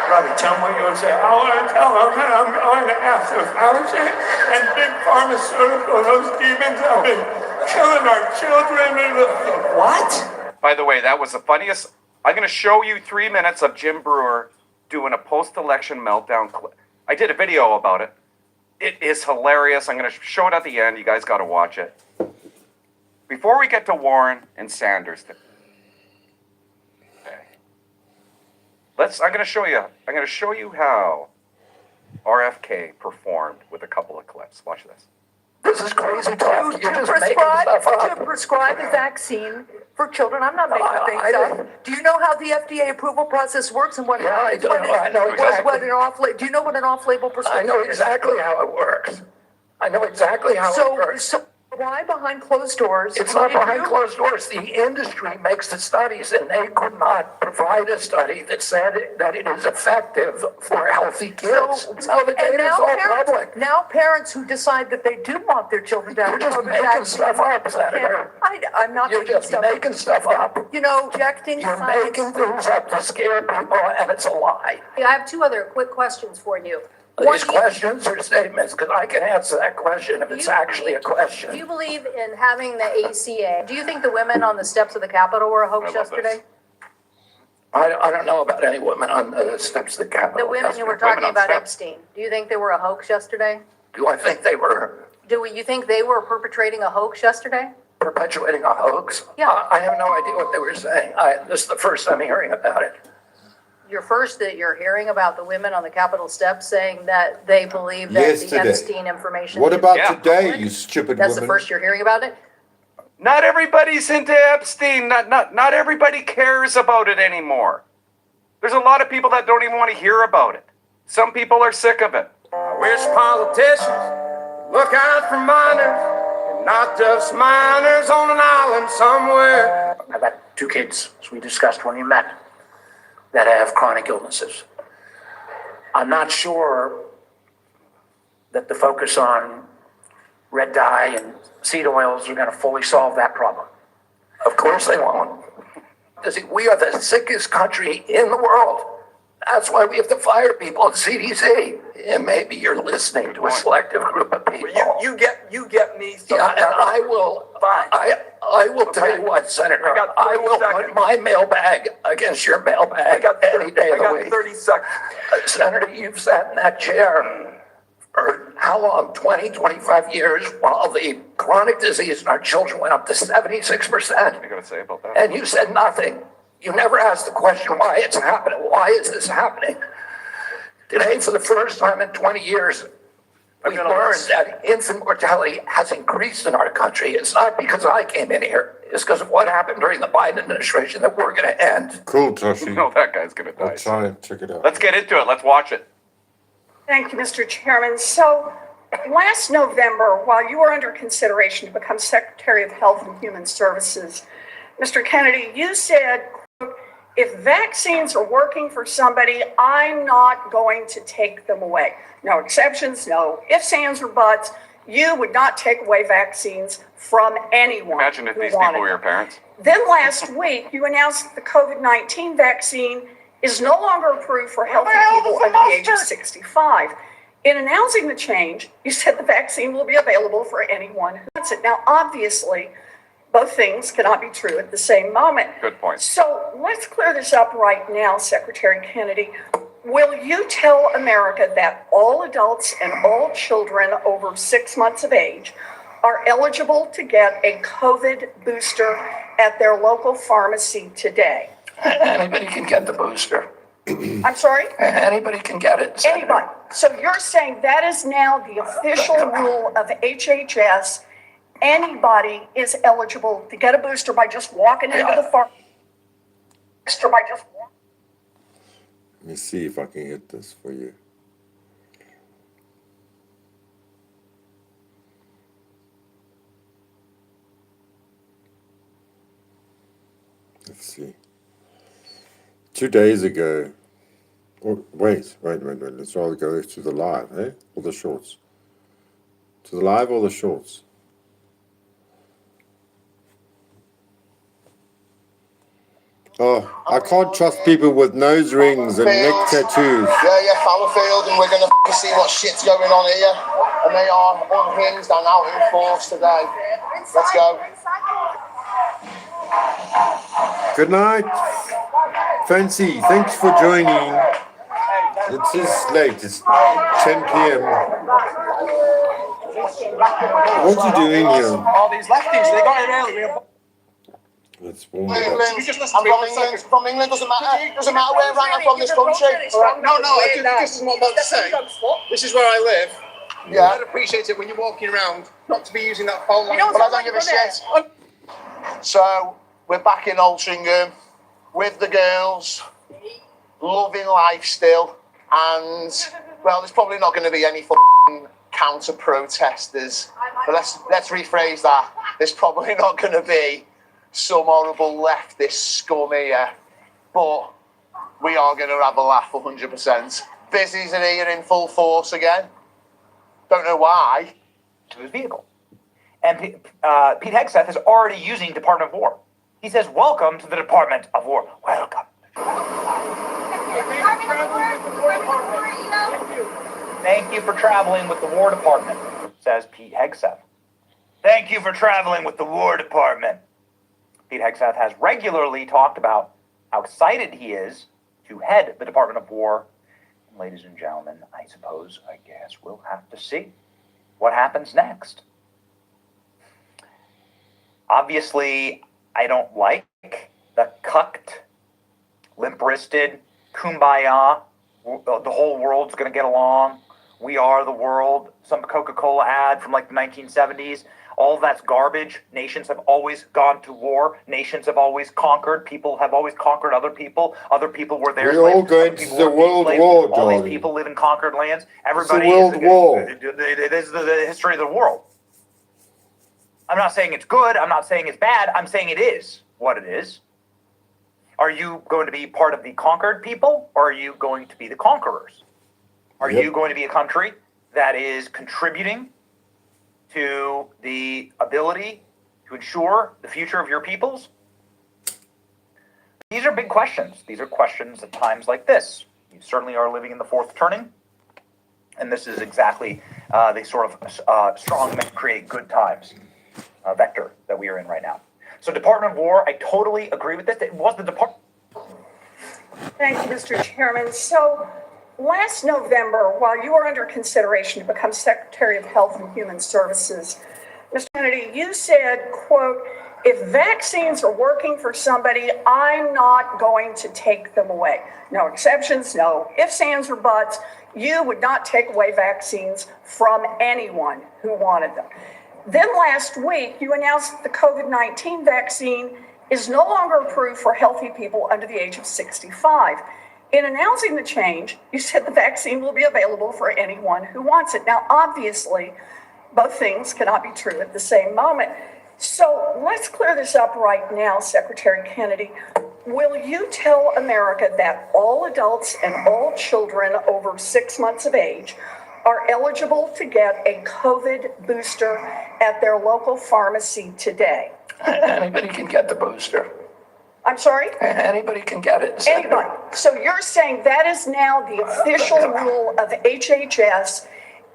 Robbie, tell him what you want to say. I want to tell him that I'm going to have to allergy and big pharmaceutical. Those demons have been killing our children. What? By the way, that was the funniest. I'm going to show you 3 minutes of Jim Brewer doing a post-election meltdown clip. I did a video about it. It is hilarious. I'm going to show it at the end. You guys got to watch it. Before we get to Warren and Sanders, I'm going to show you. I'm going to show you how RFK performed with a couple of clips. Watch this. This is crazy talk. You're just making stuff up. To prescribe a vaccine for children. I'm not making things up. Do you know how the FDA approval process works and what happens? Yeah, I know exactly. Do you know what an off-label prescription is? I know exactly how it works. I know exactly how it works. So why behind closed doors? It's not behind closed doors. The industry makes the studies, and they could not provide a study that said that it is effective for healthy kids. So the data is all public. Now parents who decide that they do want their children to have You're just making stuff up, Senator. I'm not You're just making stuff up. You know, objecting. You're making things up to scare people, and it's a lie. I have two other quick questions for you. These questions or statements, because I can answer that question if it's actually a question. Do you believe in having the ACA? Do you think the women on the steps of the Capitol were a hoax yesterday? I don't know about any women on the steps of the Capitol. The women who were talking about Epstein. Do you think they were a hoax yesterday? Do I think they were Do you think they were perpetrating a hoax yesterday? perpetuating a hoax? Yeah. I have no idea what they were saying. This is the first time hearing about it. You're hearing about the women on the Capitol steps saying that they believe that the Epstein information. What about today, you stupid That's woman? the first you're hearing about it? Not everybody's into Epstein. Not everybody cares about it anymore. There's a lot of people that don't even want to hear about it. Some people are sick of it. I wish politicians look out for minors, and not just minors on an island somewhere. I've got 2 kids, as we discussed when we met, that have chronic illnesses. I'm not sure that the focus on red dye and seed oils are going to fully solve that problem. Of course they won't. We are the sickest country in the world. That's why we have to fire people at CDC. And maybe you're listening to a selective group of people. You get me. Yeah, and I will. Fine. I will tell you what, Senator, I will put my mailbag against your mailbag any day of the week. 30 seconds. Senator, you've sat in that chair for how long? 20, 25 years, while the chronic disease in our children went up to 76%. What are you going to say about that? And you said nothing. You never asked the question why it's happening. Why is this happening? Today, for the first time in 20 years, we learned that infant mortality has increased in our country. It's not because I came in here. It's because of what happened during the Biden administration that we're going to end. Cool, Toshi. No, that guy's going to die. I'll try and check it out. Let's get into it. Let's watch it. Thank you, Mr. Chairman. So last November, while you were under consideration to become Secretary of Health and Human Services, Mr. Kennedy, you said, if vaccines are working for somebody, I'm not going to take them away. No exceptions, no ifs, ands, or buts. You would not take away vaccines from anyone. Imagine if who these wanted people were your them. parents. Then last week, you announced that the COVID-19 vaccine is no longer approved for healthy people under the age of 65. In announcing the change, you said the vaccine will be available for anyone who wants it. Now, obviously, both things cannot be true at the same moment. Good point. So let's clear this up right now, Secretary Kennedy. Will you tell America that all adults and all children over 6 months of age are eligible to get a COVID booster at their local pharmacy today? Anybody can get the booster. I'm sorry? Anybody can get it. Senator. Anybody. So you're saying that is now the official rule of HHS. Anybody is eligible to get a booster by just walking into the pharmacy. Let me see if I can get this for you. Let's see. 2 days ago. Oh, wait. Let's rather go to the live, eh? Or the shorts. To the live or the shorts? Oh, I can't trust people with nose rings and neck tattoos. Yeah, Fallowfield, and we're going to see what shit's going on here. And they are unhinged and out in force today. Let's go. Good night. Fancy, thanks for joining. It is late, it's 10 p.m. What are you doing here? All these lefties, they got here early. Let's warm I'm it up. from England, doesn't matter. Doesn't matter where I'm from this country. No, this is what I'm about to say. This is where I live. Yeah. I'd appreciate it when you're walking around, not to be using that phone line. But I don't give a shit. So, we're back in Altrincham with the girls, loving life still, and, well, there's probably not going to be any counter-protesters, but let's rephrase that. There's probably not going to be some horrible leftist scum here, but we are going to have a laugh 100%. Busies are here in full force again. Don't know why. To his vehicle. And Pete Hegseth is already using Department of War. He says, welcome to the Department of War. Welcome. Thank you for traveling with the War Department, says Pete Hegseth. Thank you for traveling with the War Department. Pete Hegseth has regularly talked about how excited he is to head the Department of War. And ladies and gentlemen, I guess we'll have to see what happens next. Obviously, I don't like the cucked, limp-wristed, kumbaya, the whole world's going to get along, we are the world, some Coca-Cola ad from like the 1970s. All that's garbage. Nations have always gone to war. Nations have always conquered. People have always conquered other people. Other people were their We're all slaves. going to the World War, All these darling. people live in conquered lands. Everybody It's the World War. It is the history of the world. I'm not saying it's good. I'm not saying it's bad. I'm saying it is what it is. Are you going to be part of the conquered people, or are you going to be the conquerors? Are you going to be a country that is contributing to the ability to ensure the future of your peoples? These are big questions. These are questions at times like this. You certainly are living in the fourth turning, and this is exactly the sort of strong men create good times vector that we are in right now. So Department of War, I totally agree with this. It was the Department. Thank you, Mr. Chairman. So last November, while you were under consideration to become Secretary of Health and Human Services, Mr. Kennedy, you said, quote, if vaccines are working for somebody, I'm not going to take them away. No exceptions, no ifs, ands, or buts. You would not take away vaccines from anyone who wanted them. Then last week, you announced that the COVID-19 vaccine is no longer approved for healthy people under the age of 65. In announcing the change, you said the vaccine will be available for anyone who wants it. Now, obviously, both things cannot be true at the same moment. So let's clear this up right now, Secretary Kennedy. Will you tell America that all adults and all children over 6 months of age are eligible to get a COVID booster at their local pharmacy today? Anybody can get the booster. I'm sorry? Anybody can get it. Anybody. So you're saying that is now the official rule of HHS.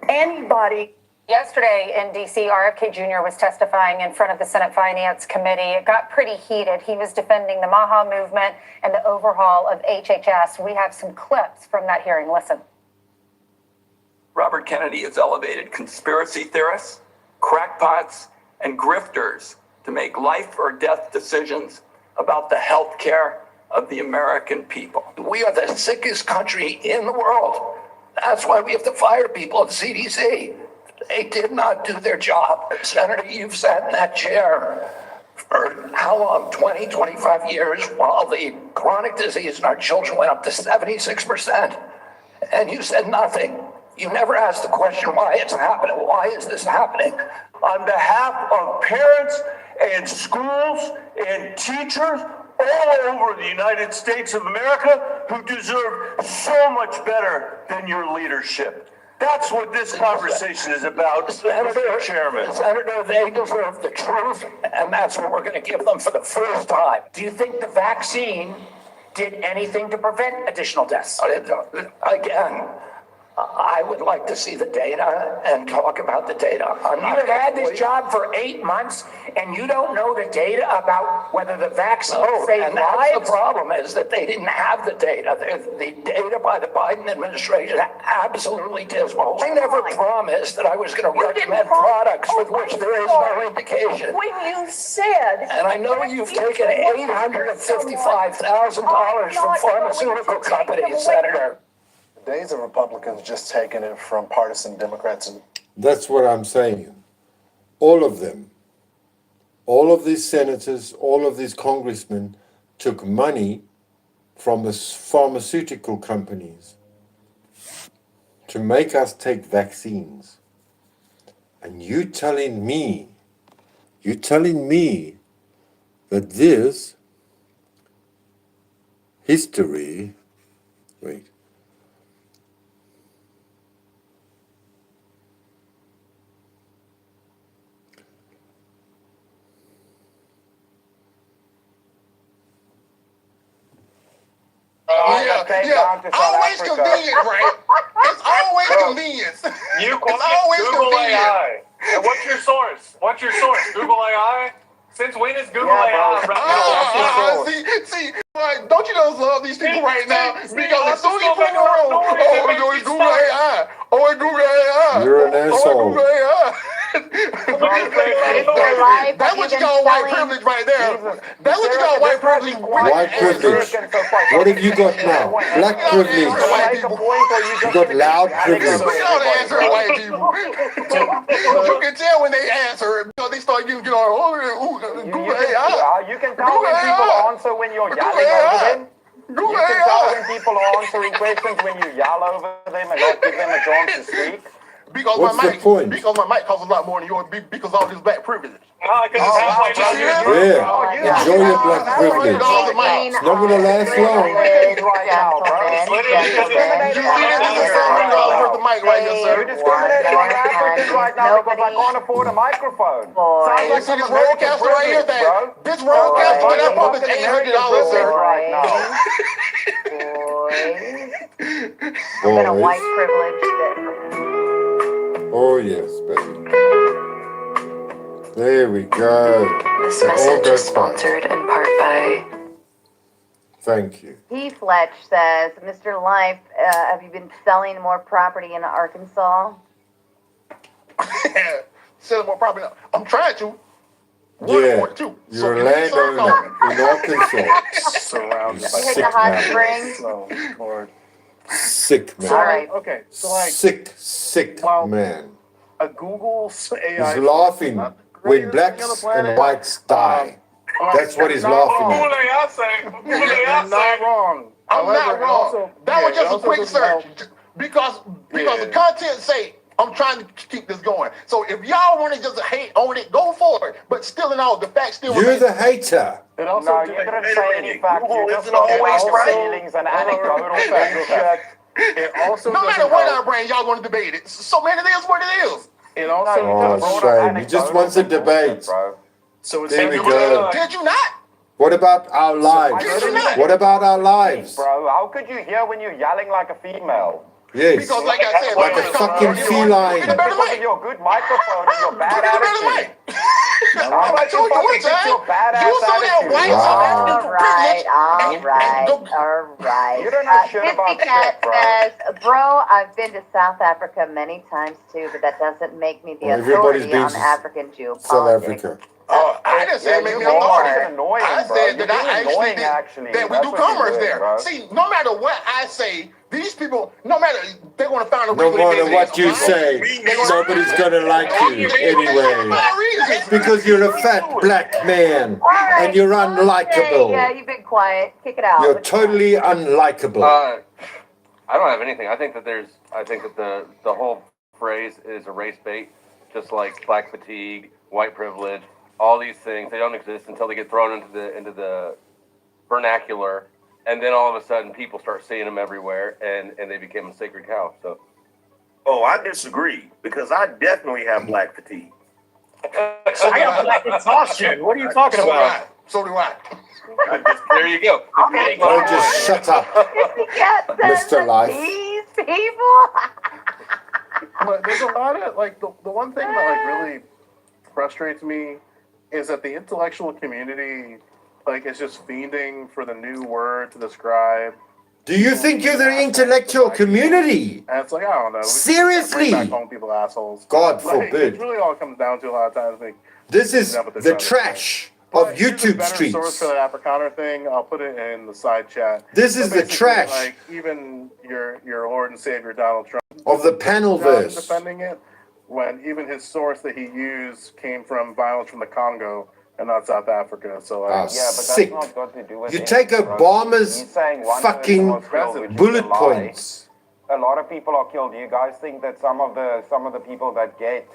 Anybody. Yesterday in D.C., RFK Jr. was testifying in front of the Senate Finance Committee. It got pretty heated. He was defending the MAHA movement and the overhaul of HHS. We have some clips from that hearing. Listen. Robert Kennedy has elevated conspiracy theorists, crackpots, and grifters to make life or death decisions about the health care of the American people. We are the sickest country in the world. That's why we have to fire people at the CDC. They did not do their job. Senator, you've sat in that chair for how long? 20, 25 years, while the chronic disease in our children went up to 76%. And you said nothing. You never asked the question why it's happening. Why is this happening? On behalf of parents and schools and teachers all over the United States of America who deserve so much better than your leadership. That's what this conversation is about, Mr. Chairman. Senator, they deserve the truth, and that's what we're going to give them for the first time. Do you think the vaccine did anything to prevent additional deaths? Again, I would like to see the data and talk about the data. You have had this job for 8 months, and you don't know the data about whether the vaccine saved and lives? that's the problem, is that they didn't have the data. The data by the Biden administration absolutely dismal. I never promised that I was going to recommend products with which there is no indication. When you said... And I know you've taken $855,000 from pharmaceutical companies, Senator. Days of Republicans just taking it from partisan Democrats. And that's what I'm saying. All of them, all of these senators, all of these congressmen took money from the pharmaceutical companies to make us take vaccines. And you telling me that this history, wait, Always convenient, right? It's always convenient. You It's always Google convenient. AI. And what's your source? Google AI? Since when is Google AI? See, like, don't you just love these people right now? Because as soon as you put in the room, it's Google AI. Oh, it's Google AI. You're an asshole. Google AI. That's what you call white privilege right there. That's what you call white privilege. White privilege. What have you got now? Black privilege. You got loud privilege. We don't answer white people. You can tell when they answer. They start using Google AI. You can tell when people answer when you're yelling over them. You can tell when people are answering questions when you yell over them and not give them a chance to speak. Because What's my the point? Because my mic costs a lot more than yours because of all this black privilege. Yeah, enjoy your black privilege. It's not going to last long. You discriminate on Africans right now because I can't afford a microphone. Sounds like some American privilege, bro. This roadcaster that I pump is $800, sir. Right now. Been a white privilege. Oh, yes, baby. There we go. This It all message is goes fine. sponsored in part by. Thank you. P. Fletch says, Mr. Life, have you been selling more property in Arkansas? Selling more property. I'm trying to. Yeah, you're a landowner in Arkansas. Surrounded You by You hit the sick hot man. springs? Oh, Lord. Sick man. So, All right. okay, so like Sick man. a Google AI. He's laughing when blacks and whites die. That's what he's laughing at. You're not wrong. I'm not wrong. Also, that was yeah, just a also quick doesn't search. help. Because the content say I'm trying to keep this going. So if y'all want to just hate on it, go for it. But still in all, the fact still You're remains. the hater. It also No, you didn't say any facts. You just got feelings and anecdotal bullshit. It also No matter doesn't what help. our brain, y'all want to debate it. So man, it is what it is. It also Oh, shame. He just wants a debate. So it's There we go. Did you not? What about our lives? What about our lives? Bro, how could you hear when you're yelling like a female? Yes. Because like I said, Like a fucking feline. Because of your good microphone and your bad attitude. How about told you one fix your time, bad you ass so damn attitude? white, All right. You don't know shit about Kitsy Cat shit, bro. says, bro, I've been to South Africa many times too, but that doesn't make me the Well, everybody's authority been on to African Jew South politics. Africa. Oh, I didn't say it made me you're authority. annoying, I bro. said You're that I being actually annoying, did, actually. that we That's do what you're commerce doing, there. bro. See, no matter what I say, these people, no matter, they're going to find a No reason to matter visit what us, you right? say, nobody's gonna like you anyway. Find reasons. Because you're a fat black man All right. and you're Okay, unlikable. yeah, you've been quiet. Kick it out. You're What you got? totally unlikable. I don't have anything. I think that the whole phrase is a race bait, just like black fatigue, white privilege, all these things. They don't exist until they get thrown into the vernacular, and then all of a sudden people start seeing them everywhere, and they become a sacred cow. So, I disagree because I definitely have black fatigue. So I got black exhaustion. What are you talking so about? Do I. there you go. Oh, just shut up, Kitsy Cat says Mr. Life. these people. But there's a lot of like the one thing that like really frustrates me is that the intellectual community like is just fiending for the new word to describe. Do you think you're the intellectual community? And it's like I don't know. Seriously? Bring back calling people assholes. God Like, forbid. it really all comes down to a lot of times. Like, This is that's what they're the trying to trash But of here's a YouTube better source streets. for that Afrikaner thing. I'll put it in the side chat. This is the basically, trash. Like even your Lord and Savior Donald Trump Of the panel verse. defending it, when even his source that he used came from violence from the Congo and not South Africa. So like, Ah, sick. got to do with You it, take bro. Obama's He's saying one fucking person was killed, which is bullet a lie. points. A lot of people are killed. Do you guys think that some of the people that get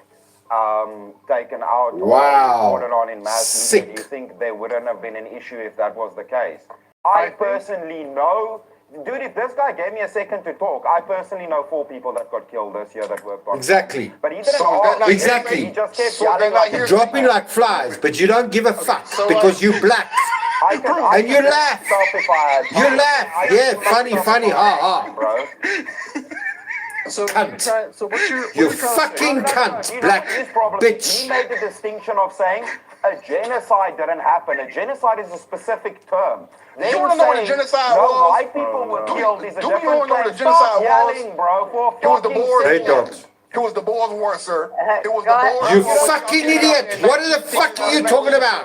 taken out Wow. or reported on in mass Sick. media, do you think there wouldn't have been an issue if that was the case? I personally know, dude, if this guy gave me a second to talk, I personally know 4 people that got killed this year that worked on Exactly. But he didn't So ask. that Exactly. He just kept So yelling they're like not here- Dropping like flies, but you don't give a fuck so, because you black. I And you can laugh. stop if I had You laugh. Yeah, funny, ha ha. bro. so Cunt. so what's your You what are trying to fucking say? cunt, You know, black his problem, bitch. He made the distinction of saying a genocide didn't happen. A genocide is a specific term. Then You wanna know what a saying, genocide no, was? white people were killed is a Do you different wanna know what a thing. genocide Stop was? yelling, bro, for It was the fucking Boers' Hey, War. dogs. It was the Boers' War, sir. It was Go the ahead. Boers' You War. fucking idiot! What the fuck are you talking about?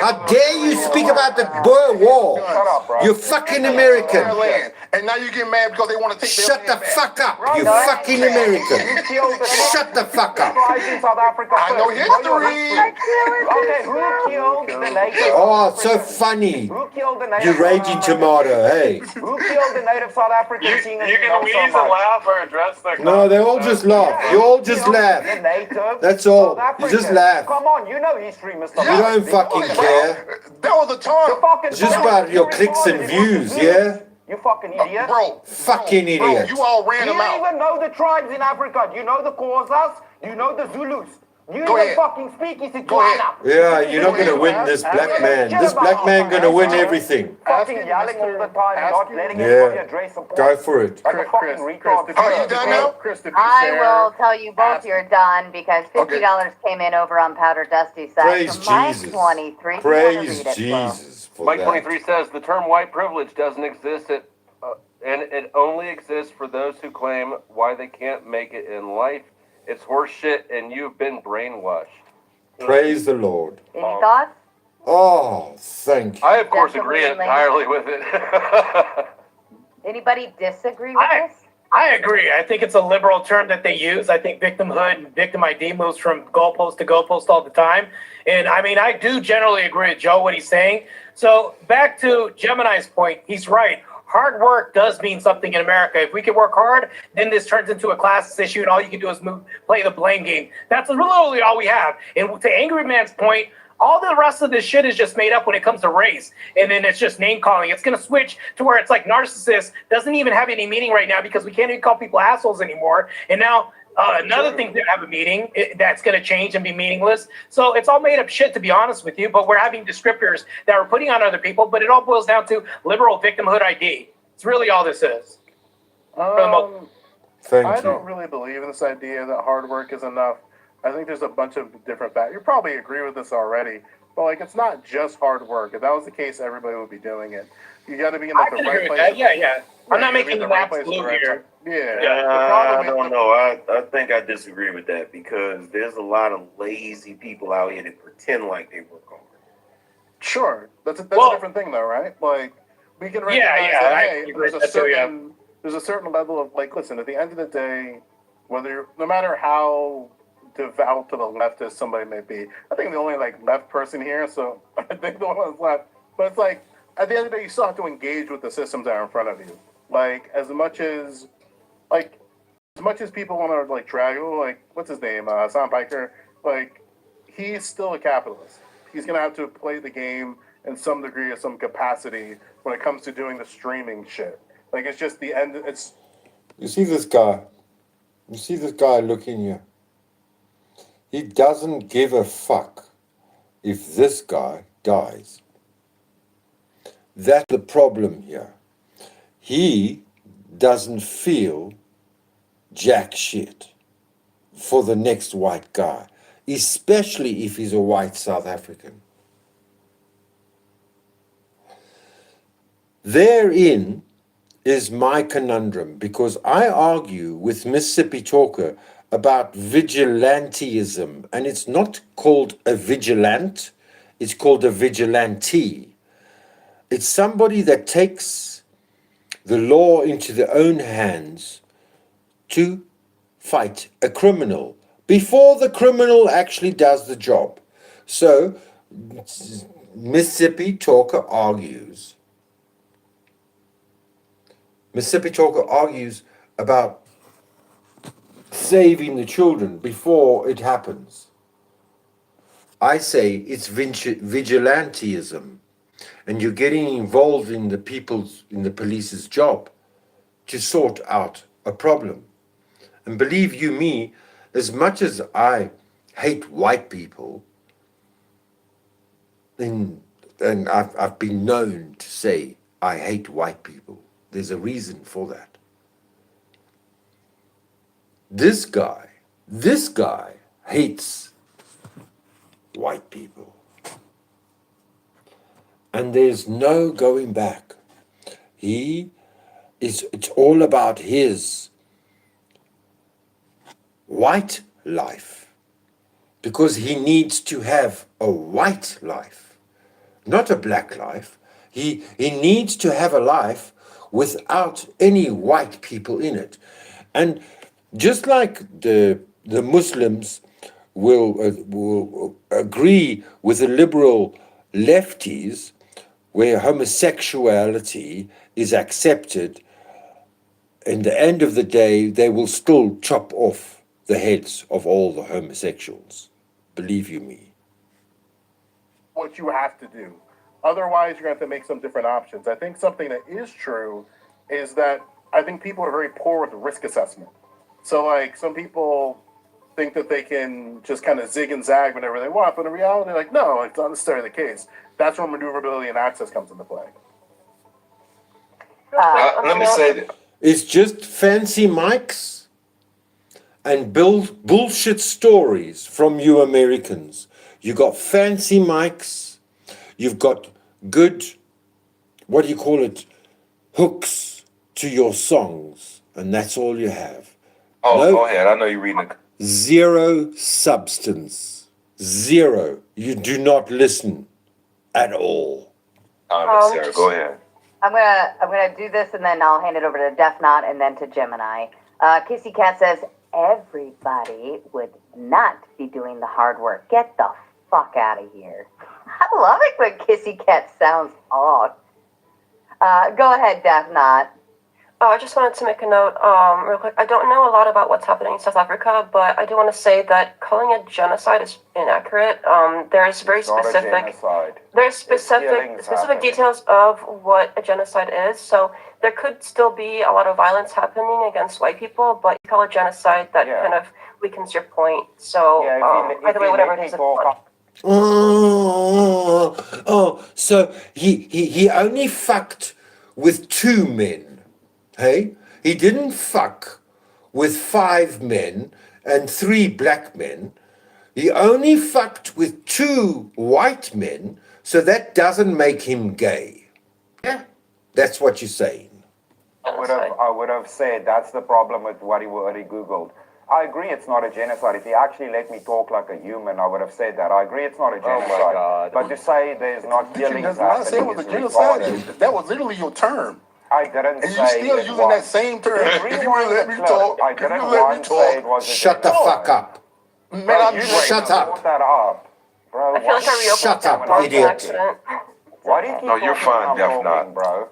How dare you speak about the Boer War? Shut up, bro. You fucking Their American. land. And now you get mad because they want to take Shut the their land back. fuck up, you Go ahead. fucking American. Who killed the Shut the fuck up. tribes in South Africa I know first? your history. Okay, who killed the native? Oh, it's so funny. Who killed the native? You raging tomato, hey. Who killed the native South Africans? You can wheeze and laugh or address the No, they all just laugh. You all just laugh. The native. That's all. South You just Africans. laugh. Come on, you know history, Mr. You don't fucking care. That was a time. It's just about your clicks and views, yeah? You fucking idiot. Bro, Fucking bro, idiot. you all Do ran you them out. even know the tribes in Africa? Do you know the Xhosas? Do you know the Zulus? You Go even ahead. fucking speak, you Go ahead. Yeah, you're not going to win this black man. This black man going to win everything. Fucking yelling all the time and not letting Yeah. anybody address the point. Go for it. Like a fucking retard. Are you done now? Chris, if you I share, will tell you both you're done because $50 came in over on Powder Dusty's side. Praise So Mike Jesus. 23, if you wanna Praise read it, Jesus for Mike that. 23 says the term white privilege doesn't exist and it only exists for those who claim why they can't make it in life. It's horse shit and you've been brainwashed. Praise the Lord. Any thoughts? Oh, thank you. I, of course, agree Gentlemen, entirely with it. Anybody disagree with this? I agree. I think it's a liberal term that they use. I think victimhood and victim ID moves from goalpost to goalpost all the time. And I mean, I do generally agree with Joe, what he's saying. So back to Gemini's point, he's right. Hard work does mean something in America. If we can work hard, then this turns into a class issue and all you can do is play the blame game. That's literally all we have. And to Angry Man's point, all the rest of this shit is just made up when it comes to race. And then it's just name calling. It's going to switch to where it's like narcissist doesn't even have any meaning right now because we can't even call people assholes anymore. And now another thing to have a meaning that's going to change and be meaningless. So it's all made up shit, to be honest with you. But we're having descriptors that we're putting on other people. But it all boils down to liberal victimhood ID. It's really all this is. Thank I you. don't really believe in this idea that hard work is enough. I think there's a bunch of different factors. You probably agree with this already, but like it's not just hard work. If that was the case, everybody would be doing it. You got to be in like the right place. Yeah. I'm not making an absolute here. Yeah. I don't know. I think I disagree with that because there's a lot of lazy people out here that pretend like they work hard. Sure, that's a different thing though, right? Like we can recognize that hey, there's a certain level of like. Listen, at the end of the day, no matter how devout to the leftist somebody may be, I think the only like left person here, so I think the one that's left. But it's like at the end of the day, you still have to engage with the systems that are in front of you. Like as much as people want to like drag, like what's his name, Sam Piker, like he's still a capitalist. He's gonna have to play the game in some degree or some capacity when it comes to doing the streaming shit. Like it's just the end. It's You see this guy? You see this guy looking here? He doesn't give a fuck if this guy dies. That's the problem here. He doesn't feel jack shit for the next white guy, especially if he's a white South African. Therein is my conundrum, because I argue with Mississippi Talker about vigilantism, and it's not called a vigilant, it's called a vigilante. It's somebody that takes the law into their own hands to fight a criminal before the criminal actually does the job. So Mississippi Talker argues about saving the children before it happens. I say it's vigilantism, and you're getting involved in the police's job to sort out a problem. And believe you me, as much as I hate white people, and I've been known to say I hate white people, there's a reason for that. This guy hates white people. And there's no going back. It's all about his white life, because he needs to have a white life, not a black life. He needs to have a life without any white people in it. And just like the Muslims will agree with the liberal lefties, where homosexuality is accepted, in the end of the day, they will still chop off the heads of all the homosexuals. Believe you me. what you have to do. Otherwise, you're going to have to make some different options. I think something that is true is that I think people are very poor with risk assessment. So, like, some people think that they can just kind of zig and zag whenever they want, but in reality, like, no, it's not necessarily the case. That's where maneuverability and access comes into play. Let me say that. It's just fancy mics and bullshit stories from you Americans. You got fancy mics, you've got good, what do you call it, hooks to your songs, and that's all you have. Oh, No, go ahead. I know you're reading it. zero substance. Zero. You do not listen at all. Sarah, go ahead. I'm gonna do this and then I'll hand it over to Def Knot and then to Gemini. Kissy Cat says everybody would not be doing the hard work. Get the fuck out of here. I love it when Kissy Cat sounds odd. Go ahead, Def Knot. Oh, I just wanted to make a note, real quick. I don't know a lot about what's happening in South Africa, but I do want to say that calling it genocide is inaccurate. There's very specific, there's specific details of what a genocide is. So there could still be a lot of violence happening against white people, but you call it genocide, that kind of weakens your point. So either way, whatever it is, it's fine. So he only fucked with 2 men. Hey, he didn't fuck with 5 men and 3 black men. He only fucked with 2 white men, so that doesn't make him gay. Yeah, that's what you're saying. I would have said that's the problem with what he Googled. I agree it's not a genocide. If he actually let me talk like a human, I would have said that. I agree it's not a genocide. Oh my God. But to say there's not killings Does not say it was a genocide. That was literally your term. I didn't and say you're still using that same term. If you would let me talk, I didn't once say it was a Shut the fuck up. Man, Shut up. that up, bro. I feel like I reopened Shut up, on idiot. accident. Why do you keep No, you're fine, Def Knot. bro?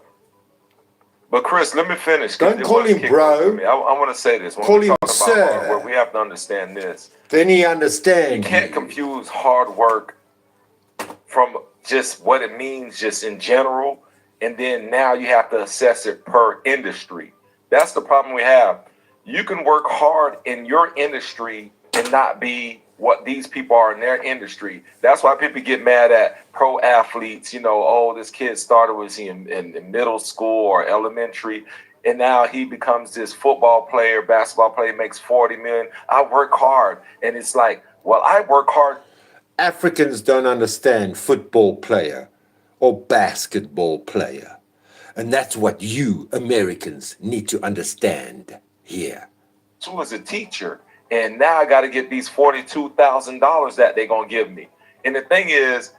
But Chris, let me finish. 'Cause Don't it call was him kicked bro. over to me. I want to say this. When Call we him talk about sir. hard work, we have to understand this. Then he understands. You can't confuse hard work from just what it means just in general, and then now you have to assess it per industry. That's the problem we have. You can work hard in your industry and not be what these people are in their industry. That's why people get mad at pro athletes. You know, oh, this kid started was he in middle school or elementary, and now he becomes this football player, basketball player, makes 40 million. I work hard. And it's like, well, I work hard. Africans don't understand football player or basketball player. And that's what you Americans need to understand here. Too as a teacher. And now I got to get these $42,000 that they're going to give me. And the thing is,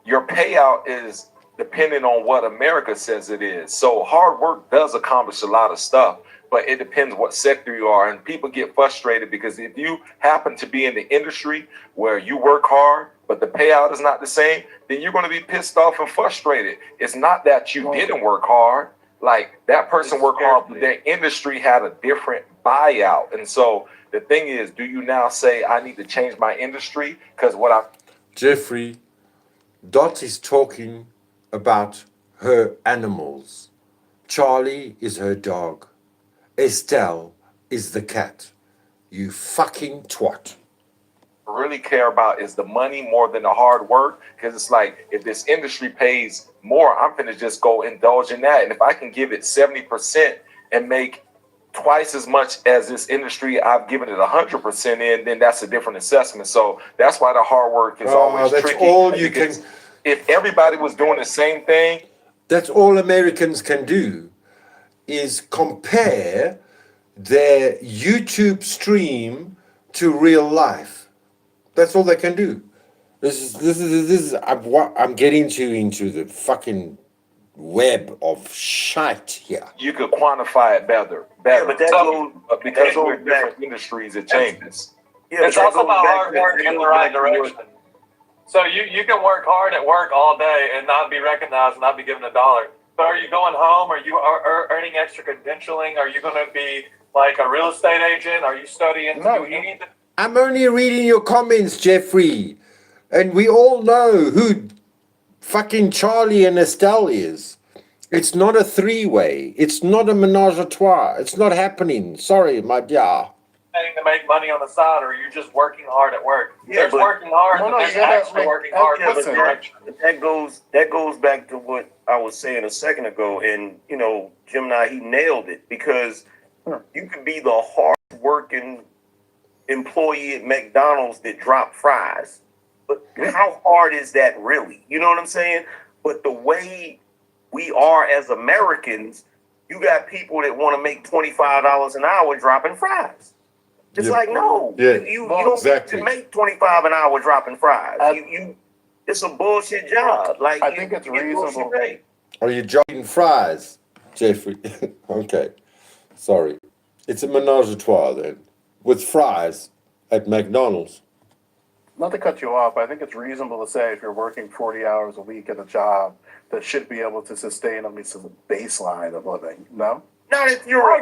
your payout is depending on what America says it is. So hard work does accomplish a lot of stuff, but it depends what sector you are. And people get frustrated because if you happen to be in the industry where you work hard, but the payout is not the same, then you're going to be pissed off and frustrated. It's not that you didn't work hard. Like that person worked hard, but their industry had a different buyout. And so the thing is, do you now say, I need to change my industry? Because what I... Jeffrey, Dot is talking about her animals. Charlie is her dog. Estelle is the cat. You fucking twat. really care about is the money more than the hard work. Because it's like, if this industry pays more, I'm finna just go indulge in that. And if I can give it 70% and make twice as much as this industry I've given it 100% in, then that's a different assessment. So that's why the hard work is always that's tricky. all you can. If everybody was doing the same thing, that's all Americans can do, is compare their YouTube stream to real life. That's all they can do. This is I'm getting into the fucking web of shite here. you could quantify it better. Yeah, but that goes because we're different industries, it changes. It's also about hard work in the right direction. So you can work hard at work all day and not be recognized and not be given $1. But are you going home? Are you earning extra credentialing? Are you going to be like a real estate agent? Are you studying to do anything? I'm only reading your comments, Jeffrey. And we all know who fucking Charlie and Estelle is. It's not a three-way. It's not a menage a trois. It's not happening. Sorry, my dear. thing to make money on the side, or are you just working hard at work? Yeah, There's but- working hard, No, and no, there's you gotta, actually like, working hard Yeah, with but direction. that goes back to what I was saying a second ago, and Gemini, he nailed it, because you could be the hard working employee at McDonald's that drop fries, but how hard is that really? You know what I'm saying? But the way we are as Americans, you got people that want to make $25 an hour dropping fries. It's like, no, you don't exactly. get to make $25 an hour dropping fries. It's a bullshit job. Like, I think it's reasonable. Are you dropping fries, Jeffrey? Okay, sorry. It's a menage a trois then, with fries at McDonald's. Not to cut you off, I think it's reasonable to say if you're working 40 hours a week at a job that should be able to sustain at least a baseline of living. No? Not if you're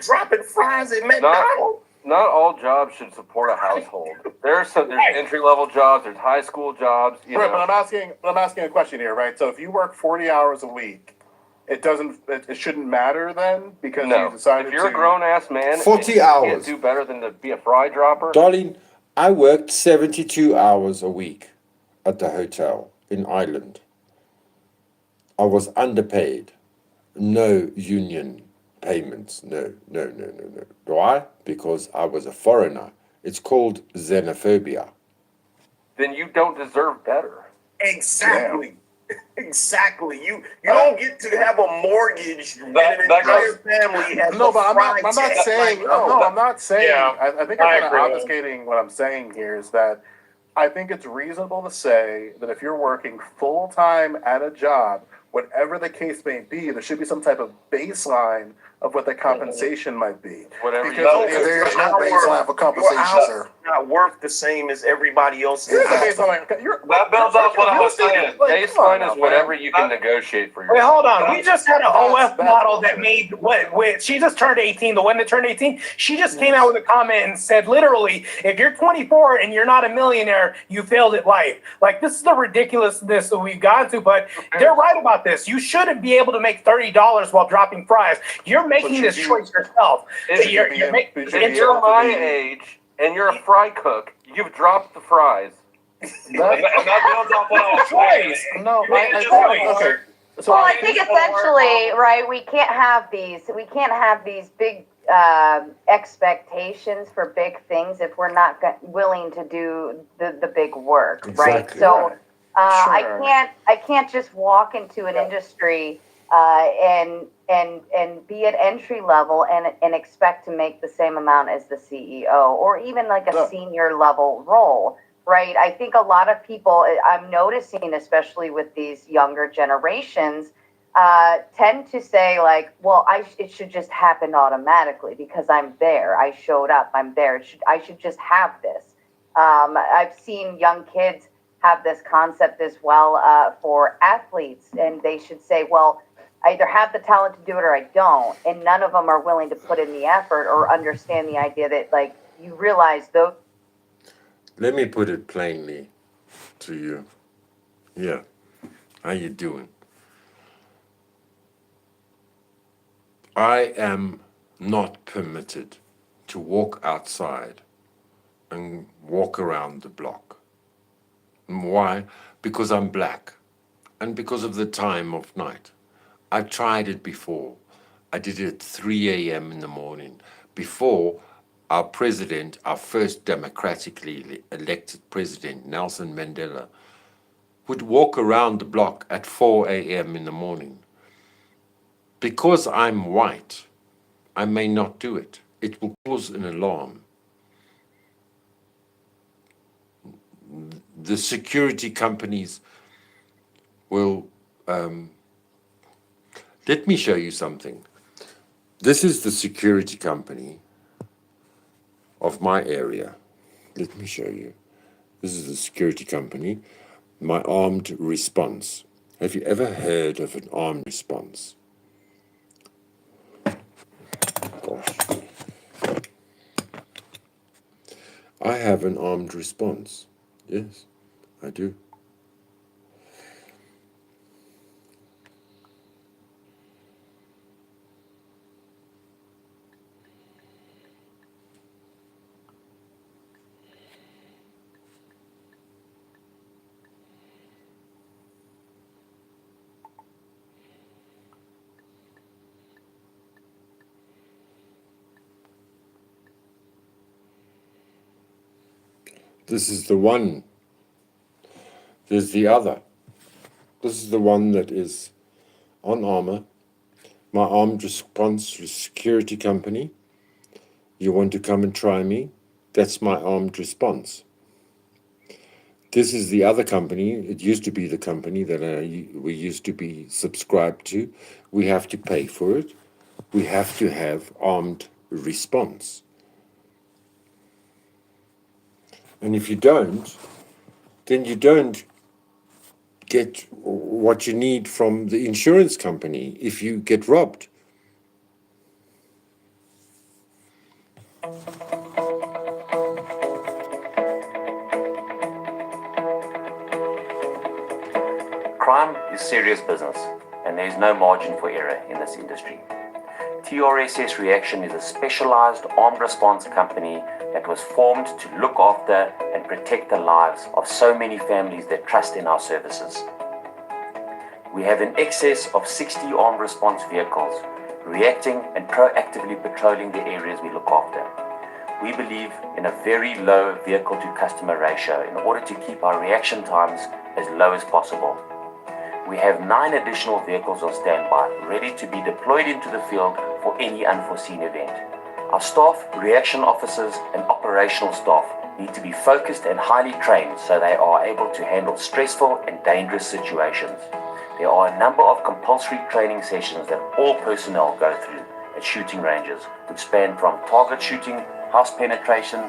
dropping fries at McDonald's. Not all jobs should support a household. There's entry level jobs. There's high school jobs. Right, but I'm asking a question here, right? So if you work 40 hours a week, it shouldn't matter then, because you decided if you're a grown ass man, 40 you hours. can't do better than to be a fry dropper. Darling, I worked 72 hours a week at the hotel in Ireland. I was underpaid. No union payments. No. Why? Because I was a foreigner. It's called xenophobia. Then you don't deserve better. Exactly. Exactly. You don't get to have a mortgage and an entire family has No, but I'm not tech. saying. Like, No, I'm not saying. Yeah, I think I I'm kind agree. of obfuscating what I'm saying here is that I think it's reasonable to say that if you're working full time at a job, whatever the case may be, there should be some type of baseline of what the compensation might be. Whatever Because There's no baseline for compensation, sir. Not worth the same as everybody else's. That builds off what I was saying. Baseline is whatever you can negotiate for yourself. Wait, hold on. We just had an OF model that made what? She just turned 18. The one that turned 18, she just came out with a comment and said, literally, if you're 24 and you're not a millionaire, you failed at life. Like, this is the ridiculousness that we've gone to. But they're right about this. You shouldn't be able to make $30 while dropping fries. You're making this choice yourself. If you're my age and you're a fry cook, you've dropped the fries. That builds off what I was saying. No, okay. So well, I think essentially, right, we can't have these big expectations for big things if we're not willing to do the big work, right? Exactly. So Sure. I can't just walk into an industry and be at entry level and expect to make the same amount as the CEO or even like a senior level role, right? I think a lot of people, I'm noticing, especially with these younger generations, tend to say like, well, it should just happen automatically because I'm there. I showed up. I'm there. I should just have this. I've seen young kids have this concept as well for athletes, and they should say, well, I either have the talent to do it or I don't. And none of them are willing to put in the effort or understand the idea that, like, you realize though. Let me put it plainly to you. Yeah. How you doing? I am not permitted to walk outside and walk around the block. Why? Because I'm black and because of the time of night. I've tried it before. I did it at 3 a.m. in the morning. Before, our president, our first democratically elected president, Nelson Mandela, would walk around the block at 4 a.m. in the morning. Because I'm white, I may not do it. It will cause an alarm. The security companies will... let me show you something. This is the security company of my area. Let me show you. This is the security company, my armed response. Have you ever heard of an armed response? Gosh. I have an armed response. Yes, I do. This is the one. There's the other. This is the one that is on armor. My armed response security company. You want to come and try me? That's my armed response. This is the other company. It used to be the company that we used to be subscribed to. We have to pay for it. We have to have armed response. And if you don't, then you don't get what you need from the insurance company if you get robbed. Crime is serious business, and there is no margin for error in this industry. TRSS Reaction is a specialized armed response company that was formed to look after and protect the lives of so many families that trust in our services. We have in excess of 60 armed response vehicles reacting and proactively patrolling the areas we look after. We believe in a very low vehicle to customer ratio in order to keep our reaction times as low as possible. We have 9 additional vehicles on standby, ready to be deployed into the field for any unforeseen event. Our staff, reaction officers, and operational staff need to be focused and highly trained so they are able to handle stressful and dangerous situations. There are a number of compulsory training sessions that all personnel go through at shooting ranges, which span from target shooting, house penetration,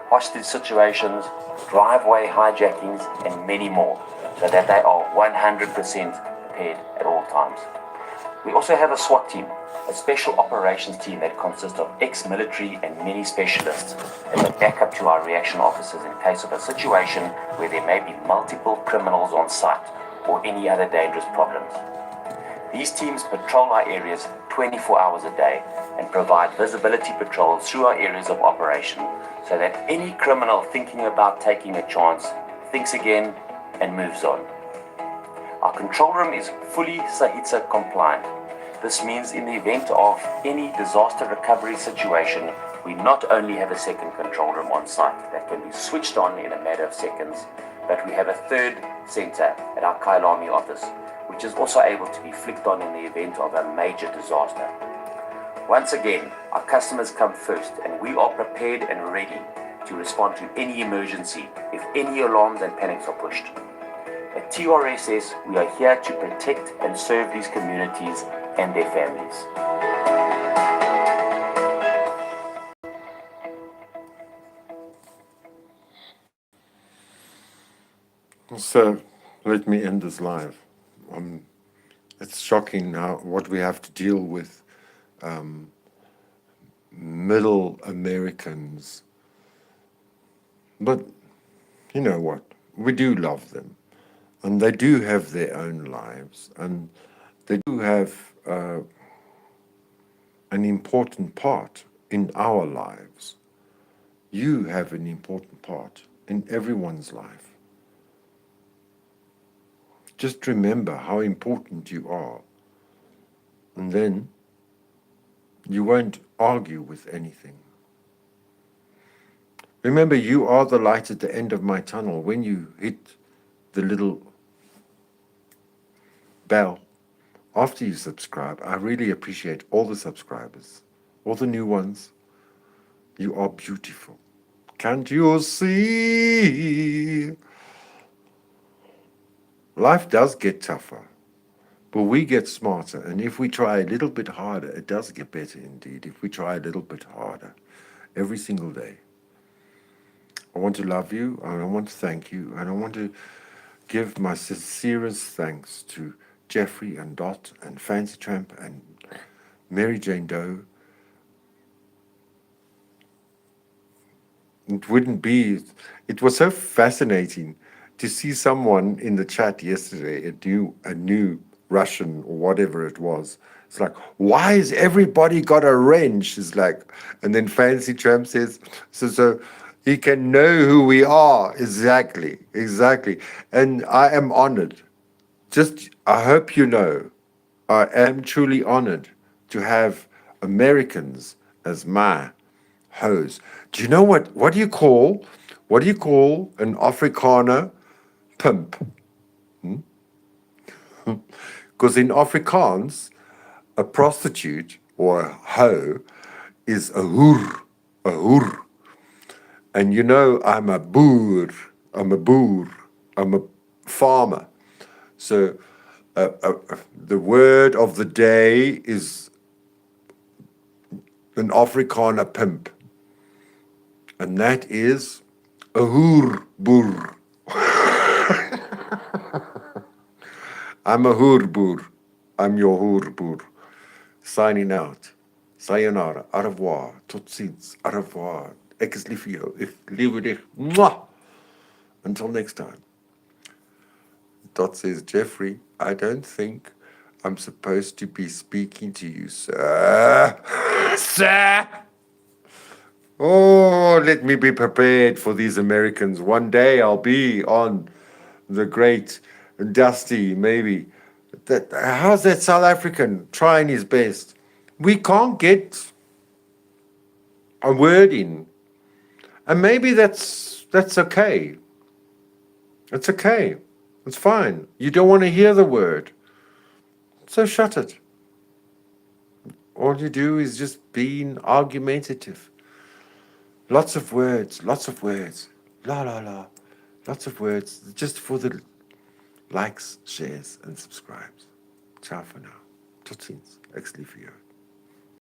hostage situations, driveway hijackings, and many more, so that they are 100% prepared at all times. We also have a SWAT team, a special operations team that consists of ex-military and many specialists as a backup to our reaction officers in case of a situation where there may be multiple criminals on site or any other dangerous problems. These teams patrol our areas 24 hours a day and provide visibility patrols through our areas of operation so that any criminal thinking about taking a chance thinks again and moves on. Our control room is fully SAHITSA compliant. This means in the event of any disaster recovery situation, we not only have a second control room on site that can be switched on in a matter of seconds, but we have a third center at our Kailami office, which is also able to be flicked on in the event of a major disaster. Once again, our customers come first, and we are prepared and ready to respond to any emergency if any alarms and panics are pushed. At TRSS, we are here to protect and serve these communities and their families. So, let me end this live. It's shocking now what we have to deal with middle Americans. But you know what? We do love them. And they do have their own lives. And they do have an important part in our lives. You have an important part in everyone's life. Just remember how important you are. And then you won't argue with anything. Remember, you are the light at the end of my tunnel. When you hit the little bell, after you subscribe, I really appreciate all the subscribers, all the new ones. You are beautiful. Can't you see? Life does get tougher, but we get smarter. And if we try a little bit harder, it does get better indeed. If we try a little bit harder every single day. I want to love you, and I want to thank you, and I want to give my sincerest thanks to Jeffrey and Dot and Fancy Tramp and Mary Jane Doe. It was so fascinating to see someone in the chat yesterday, a new Russian or whatever it was. It's like, why has everybody got a wrench? It's like, and then Fancy Tramp says, so he can know who we are. Exactly. And I am honored. I hope you know, I am truly honored to have Americans as my hoes. Do you know what do you call What do you call an Afrikaner pimp? Because in Afrikaans, a prostitute or a hoe is a hoer, a hoer. And you know, I'm a boer, I'm a farmer. So the word of the day is an Afrikaner pimp. And that is a hoerboer. I'm a hoerboer. I'm your hoerboer. Signing out. Sayonara. Au revoir. Tot ziens. Au revoir. Ek is lief vir jou. Ek liefde dich. Mwah! Until next time. Dot says, Jeffrey, I don't think I'm supposed to be speaking to you, sir. Sir! Oh, let me be prepared for these Americans. One day I'll be on the great Dusty, maybe. How's that South African trying his best? We can't get a word in. And maybe that's okay. It's okay. It's fine. You don't want to hear the word. So shut it. All you do is just being argumentative. Lots of words. La la la. Lots of words just for the likes, shares, and subscribes. Ciao for now. Tot ziens. Ek is lief vir jou.